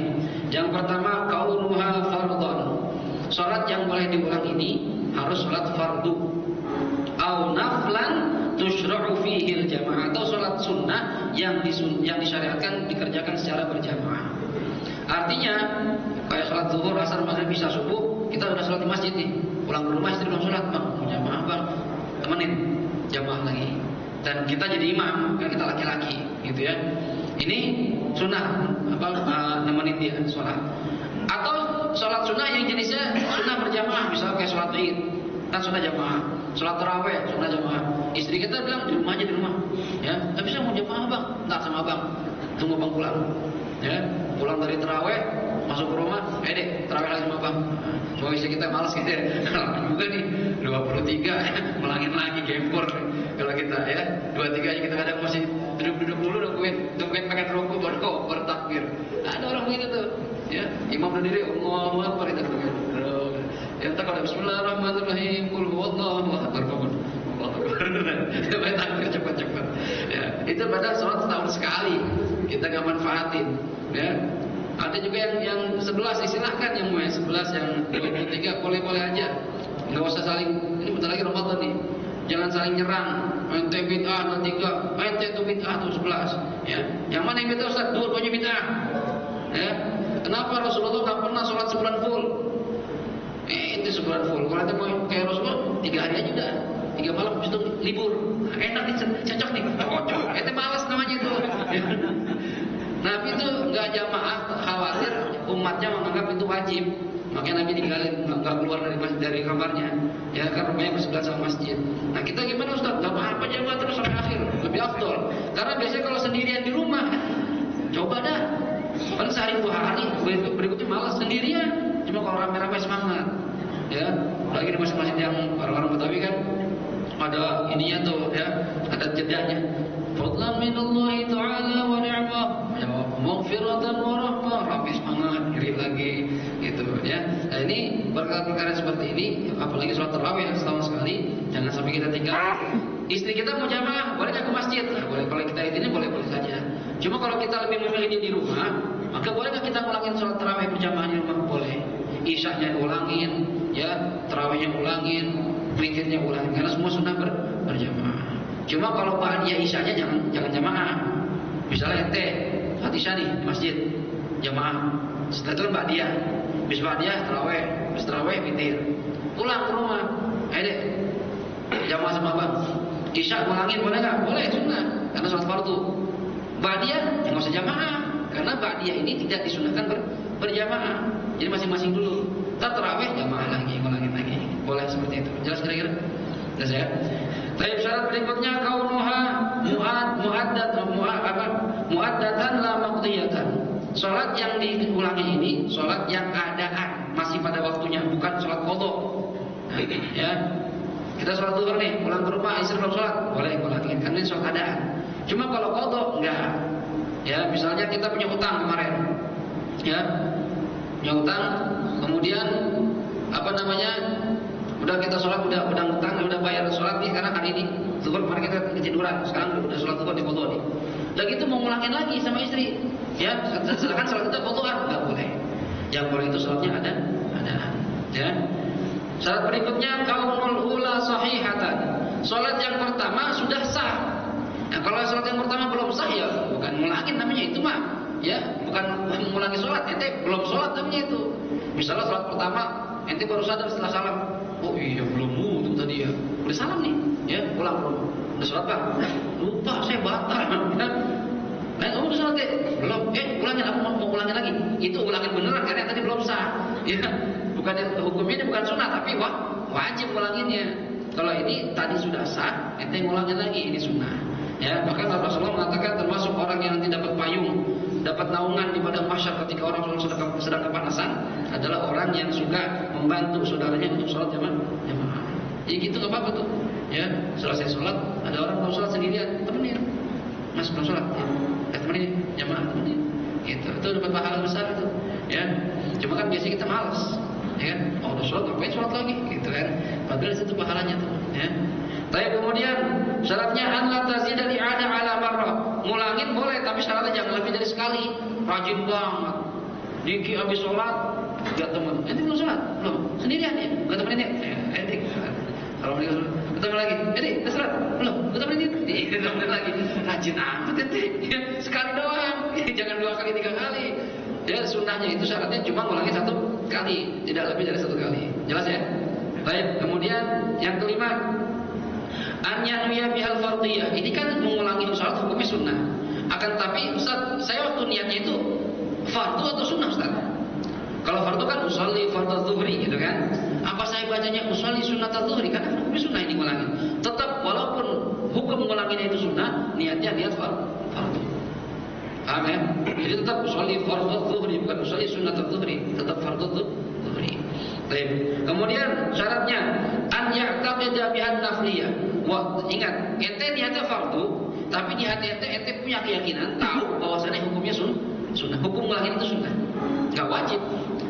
Yang pertama kaunuha fardhon. Sholat yang boleh diulang ini harus sholat fardu. Au naflan tushra'u fihi al-jamaah, atau sholat sunnah yang disyariatkan dikerjakan secara berjamaah. Artinya kayak sholat zuhur, asar, maghrib, isya, subuh, kita udah sholat di masjid nih, pulang ke rumah istri belum sholat, bang, mau jamaah bang, temenin jamaah lagi. Dan kita jadi imam, kan kita laki-laki, gitu ya. Ini sunnah nemenin dia sholat. Atau sholat sunnah yang jenisnya sunnah berjamaah, misalnya kayak sholat Id, kan sunnah jamaah. Sholat tarawih, sunnah jamaah. Istri kita bilang di rumah aja, di rumah. Ya, tapi saya mau jamaah bang, nggak sama abang. Tunggu bang pulang. Ya, pulang dari tarawih, masuk ke rumah, dek, tarawih lagi sama abang. Cuma istri kita malas gitu ya. Juga nih, 23, melangin lagi gempor. Kalau kita ya, 23 aja kita kadang masih duduk-duduk dulu nungguin pakai rokok baru bertakbir. Ada orang begitu tuh. Ya, imam berdiri, Allahu Akbar itu begitu. Ya, tak ada Bismillahirrahmanirrahim, qul huwallahu ahad. Allahu Akbar. Baca takbir cepat-cepat. Ya, itu pada sholat setahun sekali. Kita nggak manfaatin. Ya. Ada juga yang 11, silahkan yang mau 11, yang 23 boleh-boleh aja. Nggak usah saling, ini bentar lagi Ramadan nih. Jangan saling nyerang. Ente bid'ah 23, ente itu bid'ah tuh 11. Ya. Yang mana yang bid'ah Ustaz? Dua-duanya bid'ah. Ya. Kenapa Rasulullah nggak pernah sholat sebulan full? Itu sebulan full. Kalau itu mau kayak Rasulullah 3 hari aja udah, 3 malam habis itu libur. Enak nih, cocok nih. Cocok. Itu malas namanya itu. Nabi itu nggak jamaah, khawatir umatnya menganggap itu wajib. Makanya Nabi tinggalin, nggak keluar dari kamarnya. Ya kan rumahnya bersebelahan sama masjid. Nah kita gimana Ustaz? Gak apa-apa jamaah terus sampai akhir, lebih afdol. Karena biasanya kalau sendirian di rumah, coba dah. Paling sehari 2 hari, berikutnya malas sendirian. Cuma kalau rame-rame semangat. Ya, lagi di masjid-masjid yang orang-orang Betawi kan ada ininya tuh ya, ada jedanya. Fadlan minallahi ta'ala wa ni'mah, ya maghfiratan wa rahmah, rapi semangat, iri lagi gitu ya. Nah ini perkara-perkara seperti ini, apalagi sholat tarawih setahun sekali, jangan sampai kita tinggal. Istri kita mau jamaah, boleh nggak ke masjid? Nah, boleh. Kalau kita ini boleh-boleh saja. Cuma kalau kita lebih memilih dia di rumah, maka boleh nggak kita ulangin sholat tarawih berjamaah di rumah? Boleh. Isya'nya ulangin, ya, tarawihnya ulangin, witirnya ulangin, karena semua sunnah berjamaah. Cuma kalau ba'diyah isya'nya jangan jamaah. Misalnya ente Fatisha nih di masjid jamaah, setelah itu kan ba'diyah. Bis ba'diyah tarawih, bis tarawih witir. Pulang ke rumah, ayo deh jamaah sama abang. Isya ulangin boleh nggak? Boleh, sunnah, karena sholat fardu. Ba'diyah nggak usah jamaah, karena ba'diyah ini tidak disunahkan berjamaah. Jadi masing-masing dulu. Tarawih jamaah lagi, ulangin lagi. Boleh seperti itu. Jelas kira-kira? Jelas ya? Baik, syarat berikutnya kaunuha muaddatan la maqdiyatan. Salat yang diulangi ini salat yang keadaan masih pada waktunya, bukan salat qadha. Ya. Kita salat zuhur nih, pulang ke rumah istri belum salat, boleh ulangin karena ini salat keadaan. Cuma kalau qadha enggak. Ya, misalnya kita punya utang kemarin. Ya. Punya utang, kemudian udah kita sholat, udah ngutang, udah bayar sholat nih karena hari ini zuhur kemarin kita ketiduran, sekarang udah sholat zuhur di qadha nih. Dan gitu mau ngulangin lagi sama istri, ya sedangkan sholat kita qadhaan nggak boleh. Yang boleh itu sholatnya ada. Ya. Syarat berikutnya kaunul ula sahihatan. Sholat yang pertama sudah sah. Nah kalau sholat yang pertama belum sah ya bukan ngulangin namanya itu mah. Ya bukan mengulangi sholat, ente belum sholat namanya itu. Misalnya sholat pertama ente baru sadar setelah salam, oh iya belum wudu tadi ya, udah salam nih, ya pulang rumah, udah sholat Bang, lupa saya batal, ya. Kamu udah sholat belum? Ulangin, aku mau ulangin lagi, itu ulangin beneran karena tadi belum sah, ya bukan hukumnya ini bukan sunnah tapi wajib ulanginnya. Kalau ini tadi sudah sah, ente ngulangin lagi, ini sunnah. Ya bahkan Rasulullah mengatakan termasuk orang yang tidak dapat payung, dapat naungan di padang mahsyar ketika orang sedang kepanasan adalah orang yang suka membantu saudaranya untuk sholat jamaah. Jadi gitu nggak apa-apa tuh. Ya selesai sholat ada orang belum sholat sendirian, temenin. Mas belum sholat, ya temenin jamaah, temenin. Gitu. Itu dapat pahala besar itu. Ya cuma kan biasanya kita malas. Ya kan? Oh udah sholat ngapain sholat lagi? Gitu kan. Padahal itu pahalanya tuh. Ya. Tapi kemudian syaratnya an la tazida i'adah ala marrah. Ngulangin boleh tapi syaratnya jangan lebih dari sekali. Rajin banget. Diki habis sholat gak temen. Ente belum sholat? Belum. Sendirian ya? Gak temenin ya? Ente. Kalau mereka sholat, ketemu lagi. Ente, udah sholat? Belum. Gak temenin ya? Temenin lagi. Rajin amat ente. Ya, sekali doang. Jangan 2 kali 3 kali. Ya sunnahnya itu syaratnya cuma ngulangin 1 kali, tidak lebih dari 1 kali. Jelas ya? Baik. Kemudian yang kelima. An-yahwiya bihal fardiyah. Ini kan mengulangi sholat hukumnya sunnah. Akan tapi Ustaz, saya waktu niatnya itu fardu atau sunnah Ustaz? Kalau fardu kan usolli fardhu zuhri gitu kan. Apa saya bacanya usolli sunnat zuhri? Karena hukumnya sunnah ini ngulangin. Tetap walaupun hukum ngulanginnya itu sunnah, niatnya niat fardu. Paham ya? Jadi tetap usolli fardhu zuhri, bukan usolli sunnat zuhri, tetap fardhu zuhri. Baik. Kemudian syaratnya an ya'taqida bihan nafliyah. Wah, ingat, ente niatnya fardu, tapi di hati ente punya keyakinan tahu bahwasannya hukumnya sunnah. Hukum ngulangin itu sunnah. nggak wajib,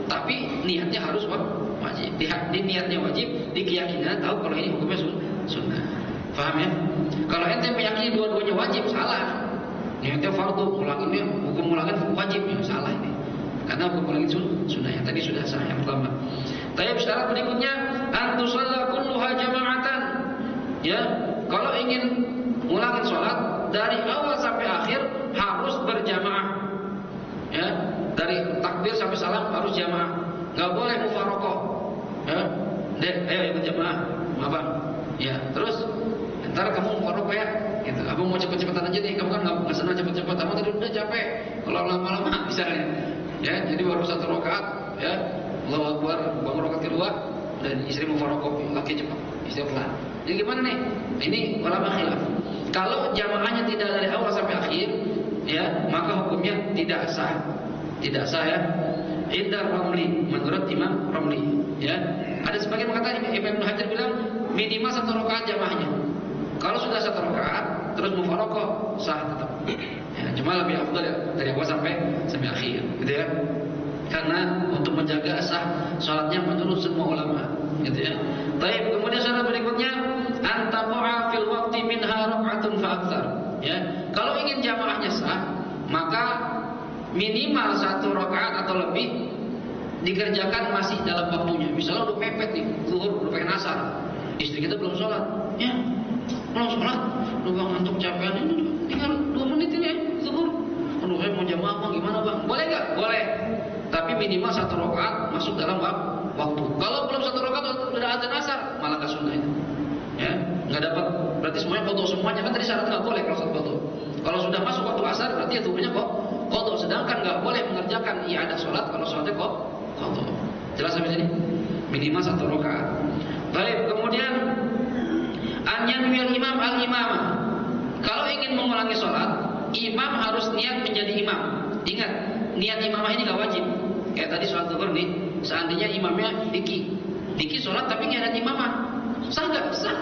tapi niatnya harus wajib. Di niatnya wajib, di keyakinan tahu kalau ini hukumnya sunnah. Paham ya? Kalau ente meyakini dua-duanya wajib, salah. Niatnya fardu, hukum ulangin wajib, ya salah ini. Karena hukum ulangin sunnah yang tadi sudah sah yang pertama. Tapi syarat berikutnya antusalla kulluha jama'atan. Ya, kalau ingin ulangin sholat dari awal sampai akhir harus berjamaah. Ya, dari takbir sampai salam harus jamaah. Enggak boleh mufaraqah. Ya. Ayo ikut jamaah. Abang. Ya, terus ntar kamu mufaraqah ya. Gitu. Abang mau cepet-cepetan aja nih. Kamu kan enggak senang cepet-cepet. Kamu tadi udah capek. Kalau lama-lama misalnya. Ya, jadi baru 1 rakaat, ya. Allahu Akbar, bangun rakaat kedua dan istri mufaraqah, laki cepat, istri pelan. Jadi gimana nih? Ini ulama khilaf. Kalau jamaahnya tidak dari awal sampai akhir, ya, maka hukumnya tidak sah. Tidak sah ya. Indah Ramli, menurut Imam Ramli, ya. Ada sebagian mengatakan Ibnu Hajar bilang minimal 1 rakaat jamaahnya. Kalau sudah 1 rakaat terus mufaraqah sah tetap. Ya, cuma lebih afdal ya dari awal sampai akhir, gitu ya. Karena untuk menjaga sah salatnya menurut semua ulama, gitu ya. Baik, kemudian syarat berikutnya antamu'a fil waqti minha rak'atun fa aktsar. Ya, kalau ingin jamaahnya sah, maka minimal 1 rakaat atau lebih dikerjakan masih dalam waktunya. Misalnya udah mepet nih, zuhur, udah pengen asar, istri kita belum sholat, ya, belum sholat, udah ngantuk capean ini, tinggal 2 menit ini, zuhur. Aduh, saya mau jamaah bang, gimana bang? Boleh nggak? Boleh. Tapi minimal 1 rakaat masuk dalam waktu. Kalau belum 1 rakaat udah adzan asar, malah nggak sunnah itu. Ya, nggak dapat. Berarti semuanya qadha semuanya, kan tadi syarat nggak boleh kalau satu qadha. Kalau sudah masuk waktu asar berarti itu punya qadha. Sedangkan nggak boleh mengerjakan i'adah sholat kalau sholatnya qadha. Jelas sampai sini? Minimal 1 rakaat. Baik, kemudian an yanwil imam al-imamah. Kalau ingin mengulangi sholat, imam harus niat menjadi imam. Ingat, niat imamah ini nggak wajib. Kayak tadi sholat zuhur nih, seandainya imamnya Diki sholat tapi nggak ada imamah, sah nggak? Sah.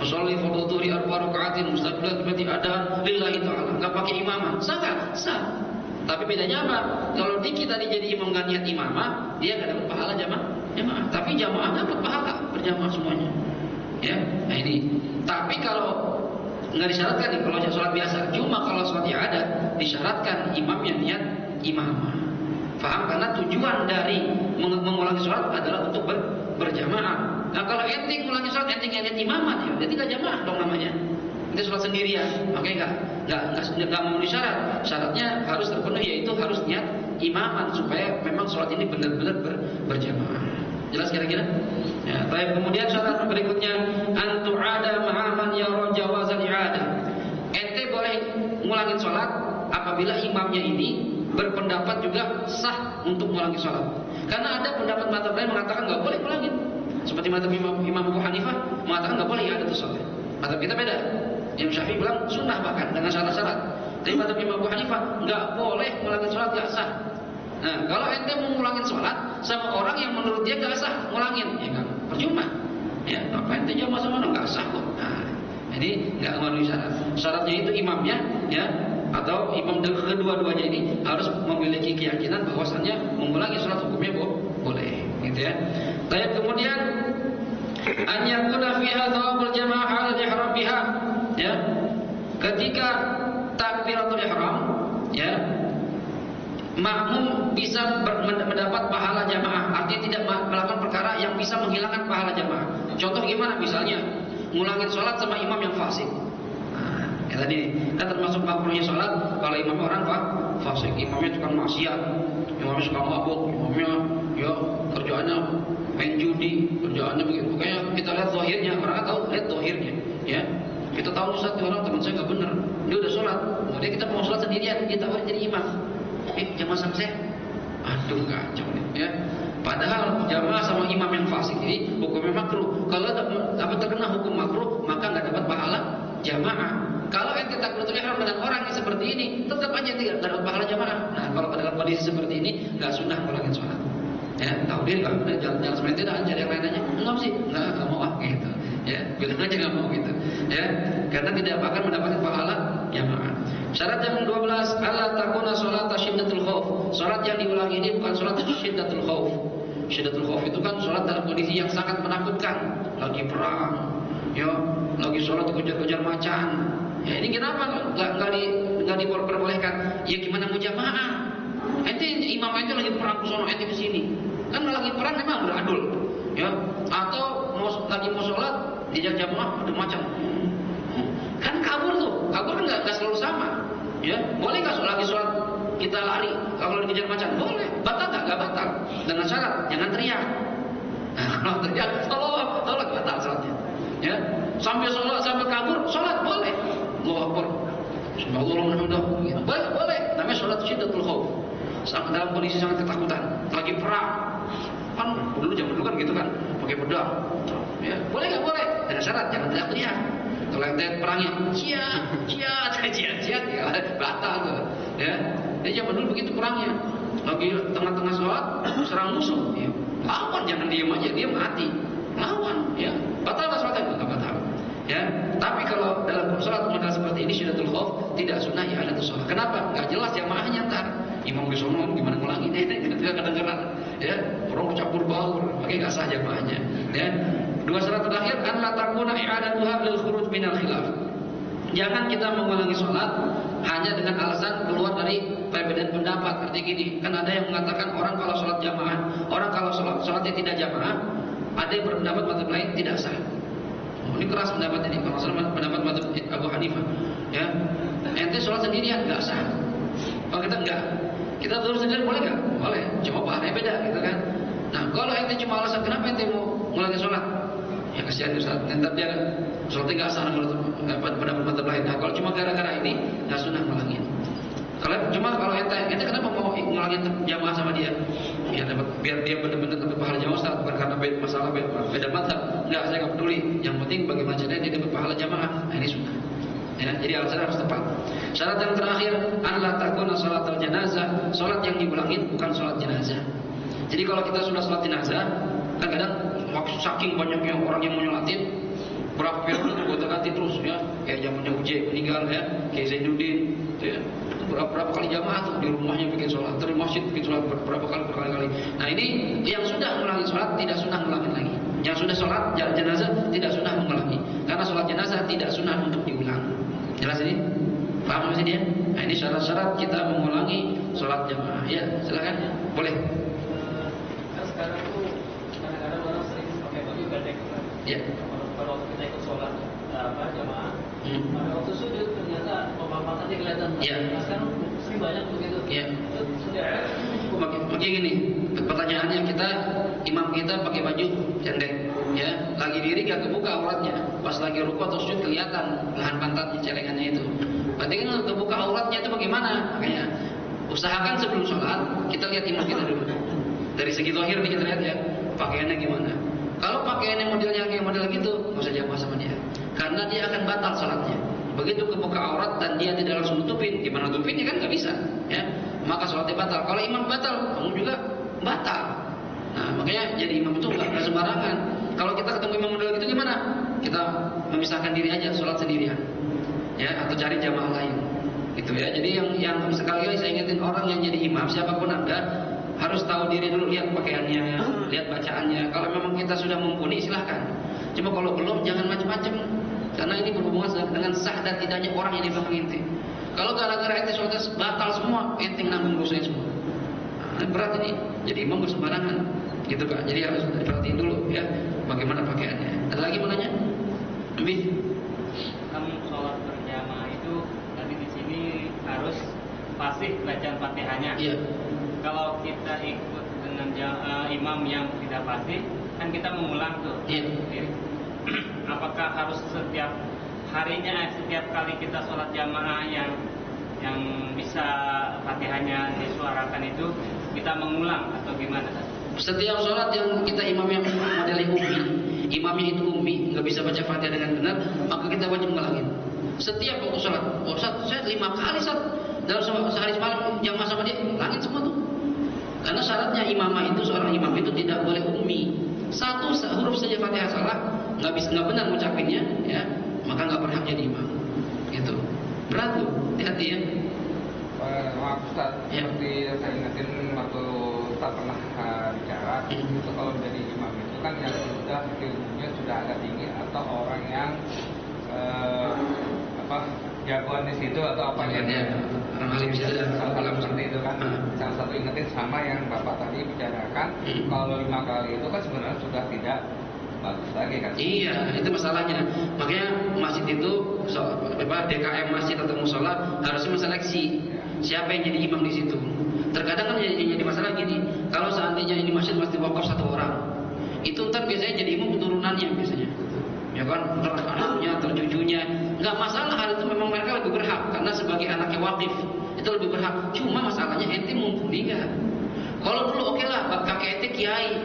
Sholli fardhu dhuhri 4 raka'atin mustaqbilan berarti ada lillahi ta'ala, nggak pakai imamah, sah nggak? Sah. Tapi bedanya apa? Kalau Diki tadi jadi imam nggak niat imamah, dia nggak dapat pahala jamaah. Tapi jamaah dapat pahala berjamaah semuanya. Ya, nah ini. Tapi kalau nggak disyaratkan nih kalau sholat biasa, cuma kalau sholat ada disyaratkan imamnya niat imamah. Faham? Karena tujuan dari mengulangi sholat adalah untuk berjamaah. Nah kalau ente mengulangi sholat ente niat imamah, ya tidak jamaah dong namanya. Ente sholat sendirian, makanya nggak memenuhi syarat. Syaratnya harus terpenuhi, yaitu harus niat imaman supaya memang sholat ini benar-benar berjamaah. Jelas kira-kira? Ya, baik. Kemudian syarat berikutnya antu'ada ma'aman yara jawazan i'adah. Ente boleh ngulangin sholat apabila imamnya ini berpendapat juga sah untuk ngulangi sholat. Karena ada pendapat mazhab lain mengatakan nggak boleh ngulangin. Seperti mazhab Imam Abu Hanifah mengatakan nggak boleh ada sholat. Mazhab kita beda. Imam Syafi'i bilang sunnah bahkan dengan syarat-syarat. Tapi mazhab Imam Abu Hanifah nggak boleh ngulangin sholat, nggak sah. Nah, kalau ente mau ngulangin sholat sama orang yang menurut dia nggak sah ngulangin, ya kan percuma. Ya, apa ente jamaah sama orang nggak sah kok. Nah, ini nggak memenuhi syarat. Syaratnya itu imamnya, ya, atau imam kedua-duanya ini harus memiliki keyakinan bahwasannya mengulangi sholat hukumnya boleh, gitu ya. Tapi kemudian an yakuna fiha thawabul jamaah ala ihram biha, ya. Ketika takbiratul ihram, ya, makmum bisa mendapat pahala jamaah, artinya tidak melakukan perkara yang bisa menghilangkan pahala jamaah. Contoh gimana? Misalnya ngulangin sholat sama imam yang fasik. Nah, ya tadi kan termasuk makruhnya sholat kalau imamnya orang fasik, imamnya tukang maksiat, imamnya suka mabuk, imamnya ya kerjaannya main judi, kerjaannya begitu. Kayak kita lihat zahirnya, orang kan tahu lihat zahirnya, ya. Kita tahu satu orang teman saya nggak benar, dia udah sholat, kemudian kita mau sholat sendirian, kita tawarin jadi imam. Jamaah sama saya, aduh kacau nih, ya. Padahal jamaah sama imam yang fasik ini hukumnya makruh. Kalau dapat terkena hukum makruh, maka nggak dapat pahala jamaah. Kalau ente takbiratul ihram dengan orang yang seperti ini, tetap aja tidak dapat pahala jamaah. Nah, kalau dalam kondisi seperti ini, nggak sunnah ngulangin sholat. Ya, tahu diri lah, jangan seperti itu, cari yang lain aja. Enggak sih, nggak mau gitu. Ya, bilang aja nggak mau gitu. Ya, karena tidak akan mendapatkan pahala jamaah. Syarat yang 12, alla takuna sholata syiddatul khauf. Salat yang diulangi ini bukan salat syiddatul khauf. Syiddatul khauf itu kan salat dalam kondisi yang sangat menakutkan, lagi perang, ya, lagi salat dikejar-kejar macan. Ya ini kenapa nggak diperbolehkan? Ya gimana mau jamaah? Ente imam itu lagi perang ke sono, ente ke sini. Kan lagi perang memang beradul, ya. Atau lagi mau sholat diajak jamaah ada macam. Kan kabur tuh, kabur kan nggak selalu sama, ya. Boleh nggak lagi sholat kita lari kalau dikejar macan? Boleh. Batal nggak? Nggak batal. Dengan syarat jangan teriak. Nah, kalau teriak tolak batal sholatnya. Ya, sampai sholat sampai kabur sholat boleh. Allahu Akbar. Subhanallah. Boleh. Namanya sholat syiddatul khauf. Dalam kondisi sangat ketakutan, lagi perang. Kan zaman dulu kan gitu kan, pakai pedang. Ya, boleh nggak? Boleh. Dengan syarat jangan teriak-teriak. Kalau yang perangnya, cia, ya, batal tuh. Ya, jadi zaman dulu begitu perangnya. Lagi tengah-tengah sholat, serang musuh. Ya. Lawan, jangan diam aja, dia mati. Lawan, ya. Batal nggak sholatnya? Nggak batal. Ya, tapi kalau dalam sholat model seperti ini syiddatul khauf tidak sunnah i'adatus sholat. Kenapa? Nggak jelas jamaahnya ntar. Imam di sono gimana ngulangin? Tidak kedengeran. Ya, orang bercampur baur, makanya nggak sah jamaahnya. Ya. Dua syarat terakhir, an la takuna i'adatuha lil khuruj minal khilaf. Jangan kita mengulangi sholat hanya dengan alasan keluar dari perbedaan pendapat. Artinya gini, kan ada yang mengatakan orang kalau sholat jamaah, orang kalau sholatnya tidak jamaah, ada yang berpendapat mazhab lain tidak sah. Ini keras pendapat ini, kalau salah pendapat mazhab Abu Hanifah. Ya, ente sholat sendirian nggak sah. Kalau kita enggak, kita terus sendiri boleh nggak? Boleh, cuma pahalanya beda, gitu kan? Nah, kalau ente cuma alasan kenapa ente mau ngulangi sholat? Ya kasihan Ustaz, nanti dia sholatnya nggak sah menurut pendapat mazhab lain. Nah, kalau cuma gara-gara ini nggak sunnah ngulangin. Kalau ente kenapa mau ngulangin jamaah sama dia? Ya dapat biar dia benar-benar dapat pahala jamaah Ustaz, bukan karena masalah beda mazhab. Enggak, saya nggak peduli. Yang penting bagaimana caranya dia dapat pahala jamaah. Nah, ini sunnah. Ya, jadi alasan harus tepat. Syarat yang terakhir, an la takuna shalatul janazah. Salat yang diulangin bukan salat jenazah. Jadi kalau kita sudah salat jenazah, kadang-kadang saking banyaknya orang yang menyolatin, berapa periode itu gonta-ganti terus, ya. Kayak zamannya Uje meninggal, ya, kayak Zainuddin, ya. Berapa kali jamaah tuh di rumahnya bikin sholat, di masjid bikin sholat berkali-kali. Nah ini yang sudah mengulangi sholat tidak sunnah mengulangi lagi. Yang sudah sholat jenazah tidak sunnah mengulangi, karena sholat jenazah tidak sunnah untuk diulang. Jelas ini? Paham masih dia? Nah ini syarat-syarat kita mengulangi sholat jamaah. Ya silakan, boleh. Kan sekarang tuh kadang-kadang orang sering pakai baju pendek. Ya. Kalau kita ikut sholat jamaah, pada waktu sujud ternyata papatannya kelihatan. Ya. Nah, sekarang sering banyak begitu. Ya. Oke gini, pertanyaannya imam kita pakai baju pendek, ya, lagi diri gak kebuka auratnya, pas lagi rukuk atau sujud kelihatan lahan pantatnya, celengannya itu. Berarti kan kebuka auratnya itu bagaimana? Makanya usahakan sebelum sholat kita lihat imam kita dulu. Dari segi zahir nih kita lihat ya, pakaiannya gimana. Kalau pakaiannya modelnya kayak model gitu, nggak usah jamaah sama dia, karena dia akan batal sholatnya. Begitu kebuka aurat dan dia tidak langsung nutupin, gimana nutupinnya kan nggak bisa, ya. Maka sholatnya batal. Kalau imam batal, kamu juga batal. Nah, makanya jadi imam itu nggak sembarangan. Kalau kita ketemu imam model gitu gimana? Kita memisahkan diri aja, sholat sendirian, ya, atau cari jamaah lain, gitu ya. Jadi yang sekali lagi saya ingetin, orang yang jadi imam siapapun Anda harus tahu diri dulu, lihat pakaiannya, lihat bacaannya. Kalau memang kita sudah mumpuni silahkan. Cuma kalau belum jangan macam-macam, karena ini berhubungan dengan sah dan tidaknya orang yang di belakang ente. Kalau gara-gara ente sholatnya batal semua, ente nanggung dosanya semua. Nah, berat ini. Jadi imam bersembarangan, gitu Pak. Jadi harus diperhatiin dulu ya, bagaimana pakaiannya. Ada lagi mau nanya? Lebih? Kamu sholat berjamaah itu tadi di sini harus fasih bacaan Fatihahnya. Iya. Kalau kita ikut dengan imam yang tidak fasih, kan kita mengulang tuh. Iya. Apakah harus setiap harinya, setiap kali kita sholat jamaah yang bisa Fatihahnya disuarakan itu kita mengulang atau gimana? Setiap sholat yang kita imamnya modelnya ummi, imamnya itu ummi, nggak bisa baca Fatihah dengan benar, maka kita wajib ngulangin. Setiap waktu sholat, saya 5 kali dalam sehari semalam jamaah sama dia, ulangin semua tuh. Karena syaratnya imamah itu, seorang imam itu tidak boleh ummi. Satu huruf saja Fatihah salah, nggak benar ngucapinnya, ya, maka nggak berhak jadi imam. Gitu. Berat loh, hati-hati ya. Maaf Ustaz, Ya. seperti yang saya ingatin waktu Ustaz pernah bicara, itu kalau menjadi imam itu kan yang sudah ilmunya sudah agak tinggi atau orang yang jagoan di situ atau apa Ya, orang alim saja. salah seperti itu kan. Salah satu ingetin sama yang Bapak tadi bicarakan, kalau 5 kali itu kan sebenarnya sudah tidak bagus lagi kan. Iya, itu masalahnya. Makanya masjid itu DKM masjid atau musola harusnya menseleksi siapa yang jadi imam di situ. Terkadang kan jadi masalah gini, kalau seandainya ini masjid wakaf 1 orang, itu ntar biasanya jadi imam keturunannya biasanya. Ya kan, ntar anaknya, ntar cucunya, nggak masalah. Hal itu memang mereka lebih berhak karena sebagai anaknya wakif itu lebih berhak. Cuma masalahnya ente mumpuni nggak? Kalau dulu oke lah, kakek ente kiai,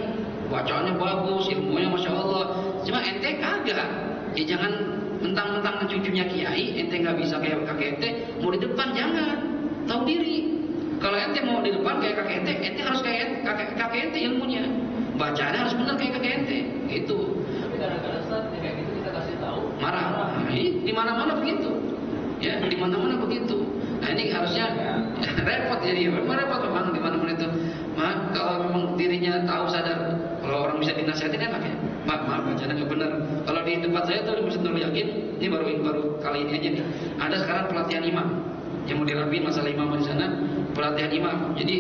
bacaannya bagus, ilmunya masya Allah. Cuma ente kagak. Ya jangan mentang-mentang cucunya kiai, ente nggak bisa kayak kakek ente. Mau di depan jangan, tahu diri. Kalau ente mau di depan kayak kakek ente harus kayak kakek ente ilmunya. Bacaannya harus benar kayak kakek ente. Itu. Tapi kadang-kadang saat kayak gitu kita kasih tahu. Marah. Nah, ini di mana-mana begitu. Ya, di mana-mana begitu. Nah, ini harusnya repot jadi. Repot memang di mana-mana itu. Kalau memang dirinya tahu sadar, kalau orang bisa dinasihatin enak ya. Maaf, bacanya nggak benar. Kalau di tempat saya tuh di Masjid Nurul Yakin, ini baru kali ini aja nih. Ada sekarang pelatihan imam. Yang mau dirapiin masalah imam di sana, pelatihan imam. Jadi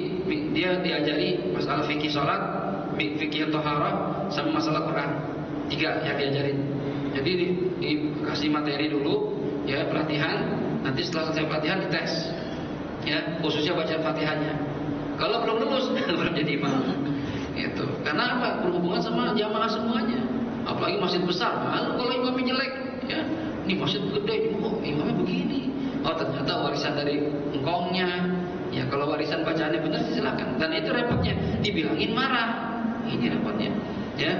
dia diajari masalah fikih sholat, fikih toharah, sama masalah Quran. 3 yang diajarin. Jadi dikasih materi dulu, ya pelatihan. Nanti setelah selesai pelatihan dites, ya khususnya baca fatihahnya. Kalau belum lulus, belum jadi imam. Gitu. Karena apa? Berhubungan sama jamaah semuanya. Apalagi masjid besar. Lalu kalau imamnya jelek, ya ini masjid gede, oh imamnya begini. Oh ternyata warisan dari engkongnya. Ya kalau warisan bacaannya benar silakan. Dan itu repotnya, dibilangin marah. Ini repotnya. Ya,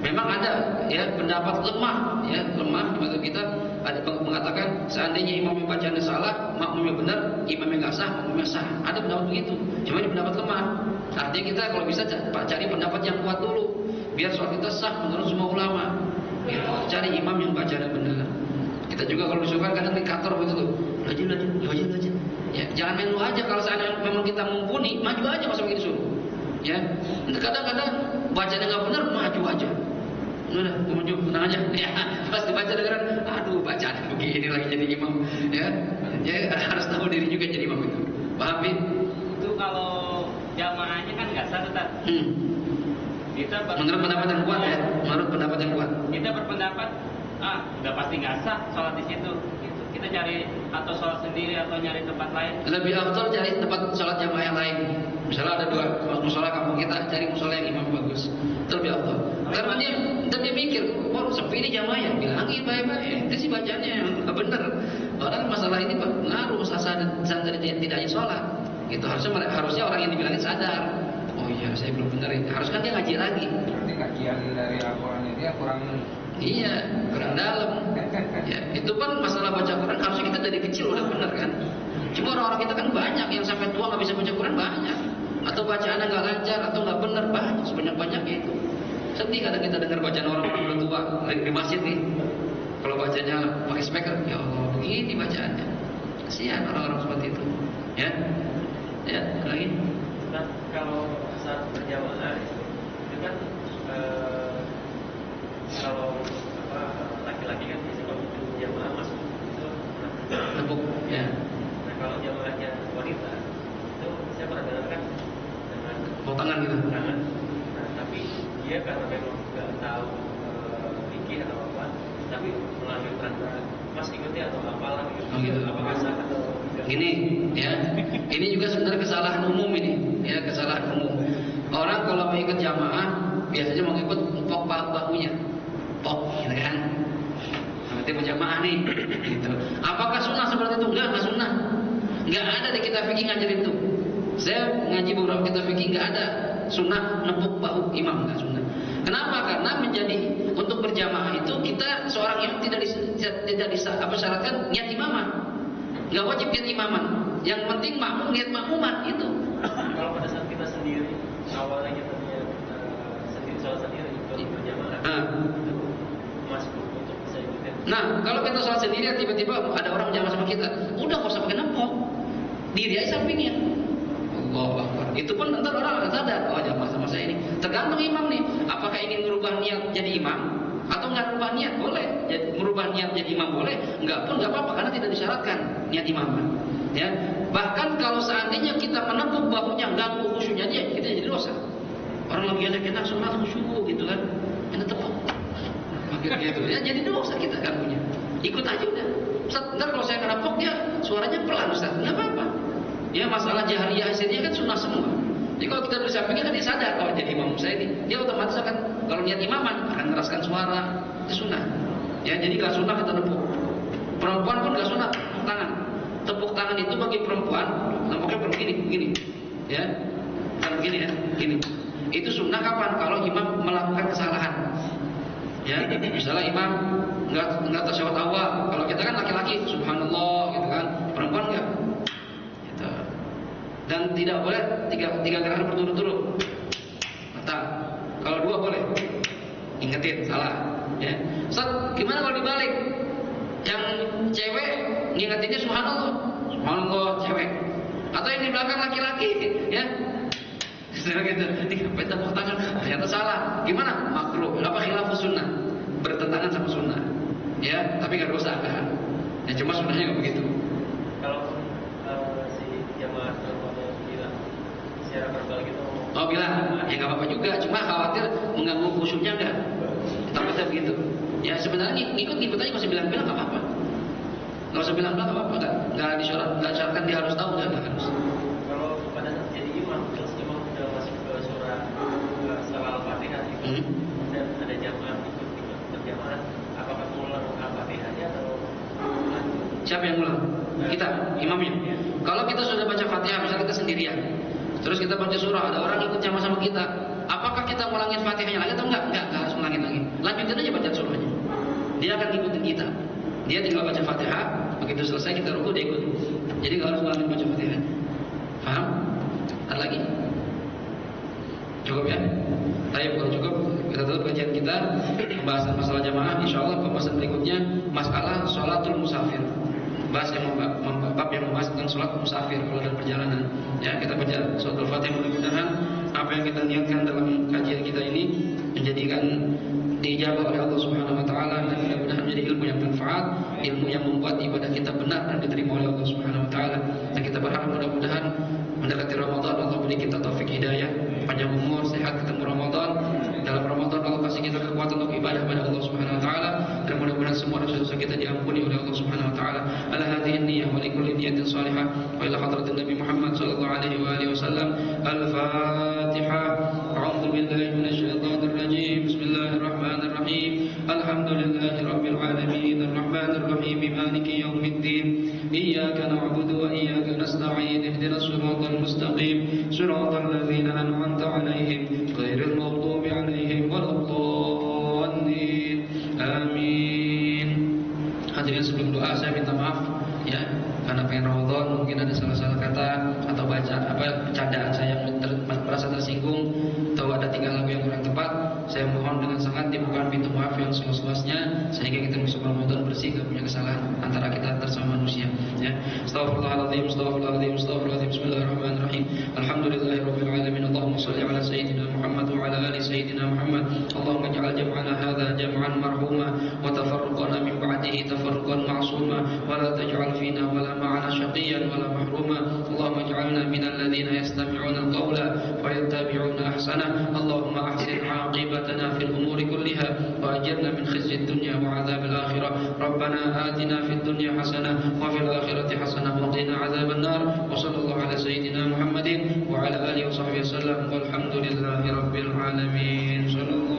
memang ada ya pendapat lemah di mata kita ada mengatakan seandainya imam bacaannya salah, makmumnya benar, imamnya nggak sah, makmumnya sah. Ada pendapat begitu. Cuma ini pendapat lemah. Artinya kita kalau bisa cari pendapat yang kuat dulu, biar sholat kita sah menurut semua ulama. Gitu. Cari imam yang bacaannya benar. Kita juga kalau disuruh kadang di kantor begitu tuh, rajin. Ya, jangan main lu aja. Kalau seandainya memang kita mumpuni, maju aja pas begitu disuruh. Ya, kadang-kadang bacanya nggak benar, maju aja. Udah, maju, tenang aja. Ya, pas dibaca dengeran, aduh bacaan begini lagi jadi imam. Ya, harus tahu diri juga jadi imam itu. Paham ya? Itu kalau jamaahnya kan nggak sah, Ustaz. Kita Menurut pendapat yang kuat ya, menurut pendapat yang kuat. Kita berpendapat, udah pasti nggak sah sholat di situ. Gitu. Kita cari atau sholat sendiri atau nyari tempat lain. Lebih afdal cari tempat sholat jamaah yang lain. Misalnya ada 2 musola kampung kita, cari musola yang imam bagus. Itu lebih afdal. Karena dia mikir, sepi ini jamaah ya, bilangin baik-baik. Itu sih bacanya yang benar. Orang masalah ini pengaruh dan dari tidaknya sholat. Gitu harusnya orang yang dibilangin sadar. Oh iya, saya belum benar ini. Harus kan dia ngaji lagi. Berarti kajian dari Al-Qurannya dia kurang. Iya, kurang dalam. Ya, itu kan masalah baca Quran harusnya kita dari kecil udah benar kan. Cuma orang-orang kita kan banyak yang sampai tua nggak bisa baca Quran banyak. Atau bacaannya nggak lancar atau nggak benar banyak, sebanyak-banyaknya itu. Sedih kadang kita dengar bacaan orang udah tua di masjid nih. Kalau bacanya pakai speaker, ya Allah begini bacaannya. Kasihan orang-orang seperti itu. Ya, lagi. Nah, kalau saat berjamaah itu kan kalau laki-laki kan biasanya kalau jamaah masuk itu Tepuk, ya. Nah kalau jamaahnya wanita itu saya pernah dengar kan dengan Tangan gitu. tangan. Nah tapi dia karena memang nggak tahu fikih atau apa, tapi melalui perantara mas ikuti atau apalah gitu. Oh, gitu. Apakah sah atau tidak? Gini, ya. Ini juga sebenarnya kesalahan umum ini, ya kesalahan umum. Orang kalau mau ikut jamaah biasanya mau ikut pok bahunya, pok, gitu kan? Nanti berjamaah nih, gitu. Apakah sunnah seperti itu? Enggak sunnah. Enggak ada di kitab fikih ngajarin itu. Saya ngaji beberapa kitab fikih enggak ada sunnah nepuk bahu imam, enggak sunnah. Kenapa? Karena menjadi untuk berjamaah itu kita seorang yang tidak syaratkan niat imamah. Enggak wajib niat imaman. Yang penting makmum niat makmuman itu. Kalau pada saat kita sendiri awalnya kita sendiri sholat sendiri untuk berjamaah itu masuk untuk bisa ikutin Nah, kalau kita sholat sendirian tiba-tiba ada orang jamaah sama kita, udah nggak usah pakai nempok, diri aja sampingnya. Allahu Akbar. Itu pun ntar orang akan sadar, oh jamaah sama saya ini. Tergantung imam nih, apakah ingin merubah niat jadi imam atau nggak merubah niat boleh. Jadi merubah niat jadi imam boleh, nggak pun nggak apa-apa karena tidak disyaratkan niat imam. Ya, bahkan kalau seandainya kita menepuk bahunya ganggu khusyuknya dia, kita jadi dosa. Orang lagi enak-enak sholat khusyuk gitu kan, kita tepuk. Gitu ya, jadi dosa kita ganggunya. Ikut aja udah. Ustaz, ntar kalau saya kenapok dia suaranya pelan Ustaz, nggak apa-apa. Ya masalah jahriyah hasilnya kan sunnah semua. Jadi kalau kita bisa pikir kan dia sadar kalau jadi imam saya ini, dia otomatis akan kalau niat imaman akan meraskan suara, itu sunnah. Ya jadi nggak sunnah kita tepuk. Perempuan pun nggak sunnah tepuk tangan. Tepuk tangan itu bagi perempuan, nampaknya begini, ya, kan begini ya, gini. Itu sunnah kapan? Kalau imam melakukan kesalahan. Ya, misalnya imam nggak tasyahud awal. Kalau kita kan laki-laki, subhanallah, gitu kan. Perempuan nggak. Gitu. Dan tidak boleh tiga gerakan berturut-turut. Mata. Kalau dua boleh. Ingetin, salah. Ya. Ustaz, gimana kalau dibalik? Yang cewek ngingetinnya subhanallah, cewek. Atau yang di belakang laki-laki, ya. Gitu, tepuk tangan, ternyata salah. Gimana? Makruh. Apa khilafus sunnah? Bertentangan sama sunnah. Ya, tapi nggak dosa kan? Ya cuma sunnahnya nggak begitu. Kalau si jamaah kalau bilang secara verbal gitu. Oh bilang, ya nggak apa-apa juga. Cuma khawatir mengganggu khusyuknya nggak? Takutnya begitu. Ya sebenarnya ngikut aja, nggak usah bilang-bilang nggak apa-apa. Nggak usah bilang-bilang nggak apa-apa, nggak disyaratkan dia harus tahu, nggak harus. Kalau pada saat jadi imam, terus imam udah masuk ke surah Al-Fatihah itu, dan ada jamaah ikut berjamaah, apakah mengulang Al-Fatihahnya atau lanjut? Siapa yang ulang? Kita, imamnya. Kalau kita sudah baca Fatihah, misalnya kita sendirian, terus kita baca surah, ada orang ikut jamaah sama kita, apakah kita ngulangin Fatihahnya lagi atau enggak? Enggak harus ngulangin lagi. Lanjutin aja baca surahnya. Dia akan ikutin kita. Dia tinggal baca Fatihah, begitu selesai kita rukuk dia ikut. Jadi nggak harus ngulangin baca Fatihah. Paham? Ada lagi? Cukup ya? Tapi kalau cukup, kita tutup kajian kita pembahasan masalah jamaah. Insya Allah pembahasan berikutnya masalah sholatul musafir. Bahas yang bab yang membahas tentang sholat musafir kalau dalam perjalanan. Ya, kita baca sholatul Fatihah, mudah-mudahan apa yang kita niatkan dalam kajian kita ini menjadikan diijabah oleh Allah Subhanahu wa taala, dan mudah-mudahan menjadi ilmu yang bermanfaat, ilmu yang membuat ibadah kita benar dan diterima oleh Allah Subhanahu wa taala. Dan kita berharap mudah-mudahan mendekati Ramadan Allah beri kita taufik hidayah, panjang umur, sehat ketemu Ramadan. Dalam Ramadan Allah kasih kita kekuatan untuk ibadah pada Allah Subhanahu wa taala, dan mudah-mudahan semua dosa-dosa kita diampuni oleh Allah Subhanahu wa taala. Ala hadhihi niyyah wa likulli niyatin salihah wa ila hadratin Nabi Muhammad sallallahu alaihi wa alihi wasallam. Al-Fatihah. A'udzu billahi minasyaitonir rajim. Bismillahirrahmanirrahim. Alhamdulillahi rabbil alamin. Arrahmanir rahim. Maliki yaumiddin. Iyyaka na'budu wa iyyaka nasta'in. Ihdinas siratal mustaqim. Siratal ladzina an'amta 'alaihim ghairil maghdubi 'alaihim waladdallin. Amin. Hadirin, sebelum doa saya minta maaf ya, karena pengen Ramadan mungkin ada salah-salah kata atau baca bercandaan saya yang merasa tersinggung atau ada tinggal lagu yang kurang tepat. Saya mohon dengan sangat dibukakan pintu maaf yang seluas-luasnya sehingga kita masuk Ramadan bersih, gak punya kesalahan antara kita bersama manusia ya. Astaghfirullahaladzim, astaghfirullahaladzim, astaghfirullahaladzim. Bismillahirrahmanirrahim. Alhamdulillahirabbil alamin. Allahumma shalli ala sayyidina Muhammad wa ala ali sayyidina Muhammad. Allahumma ij'al jam'ana hadza jam'an marhuma wa tafarruqana min ba'dihi tafarruqan ma'suma wa la taj'al fina wa la ma'ana shaqiyyan wa la mahruma. Allahumma ij'alna minal ladzina yastami'una al-qawla wa yattabi'una ahsana. Allahumma ahsin 'aqibatana fil umuri kulliha wa ajirna min khizyid dunya wa 'adzabil akhirah. Rabbana atina fid dunya hasanah wa fil akhirati hasanah wa qina 'adzaban nar. Wa sallallahu ala sayyidina Muhammadin wa ala alihi wa sahbihi wasallam. Walhamdulillahi rabbil alamin. Sallallahu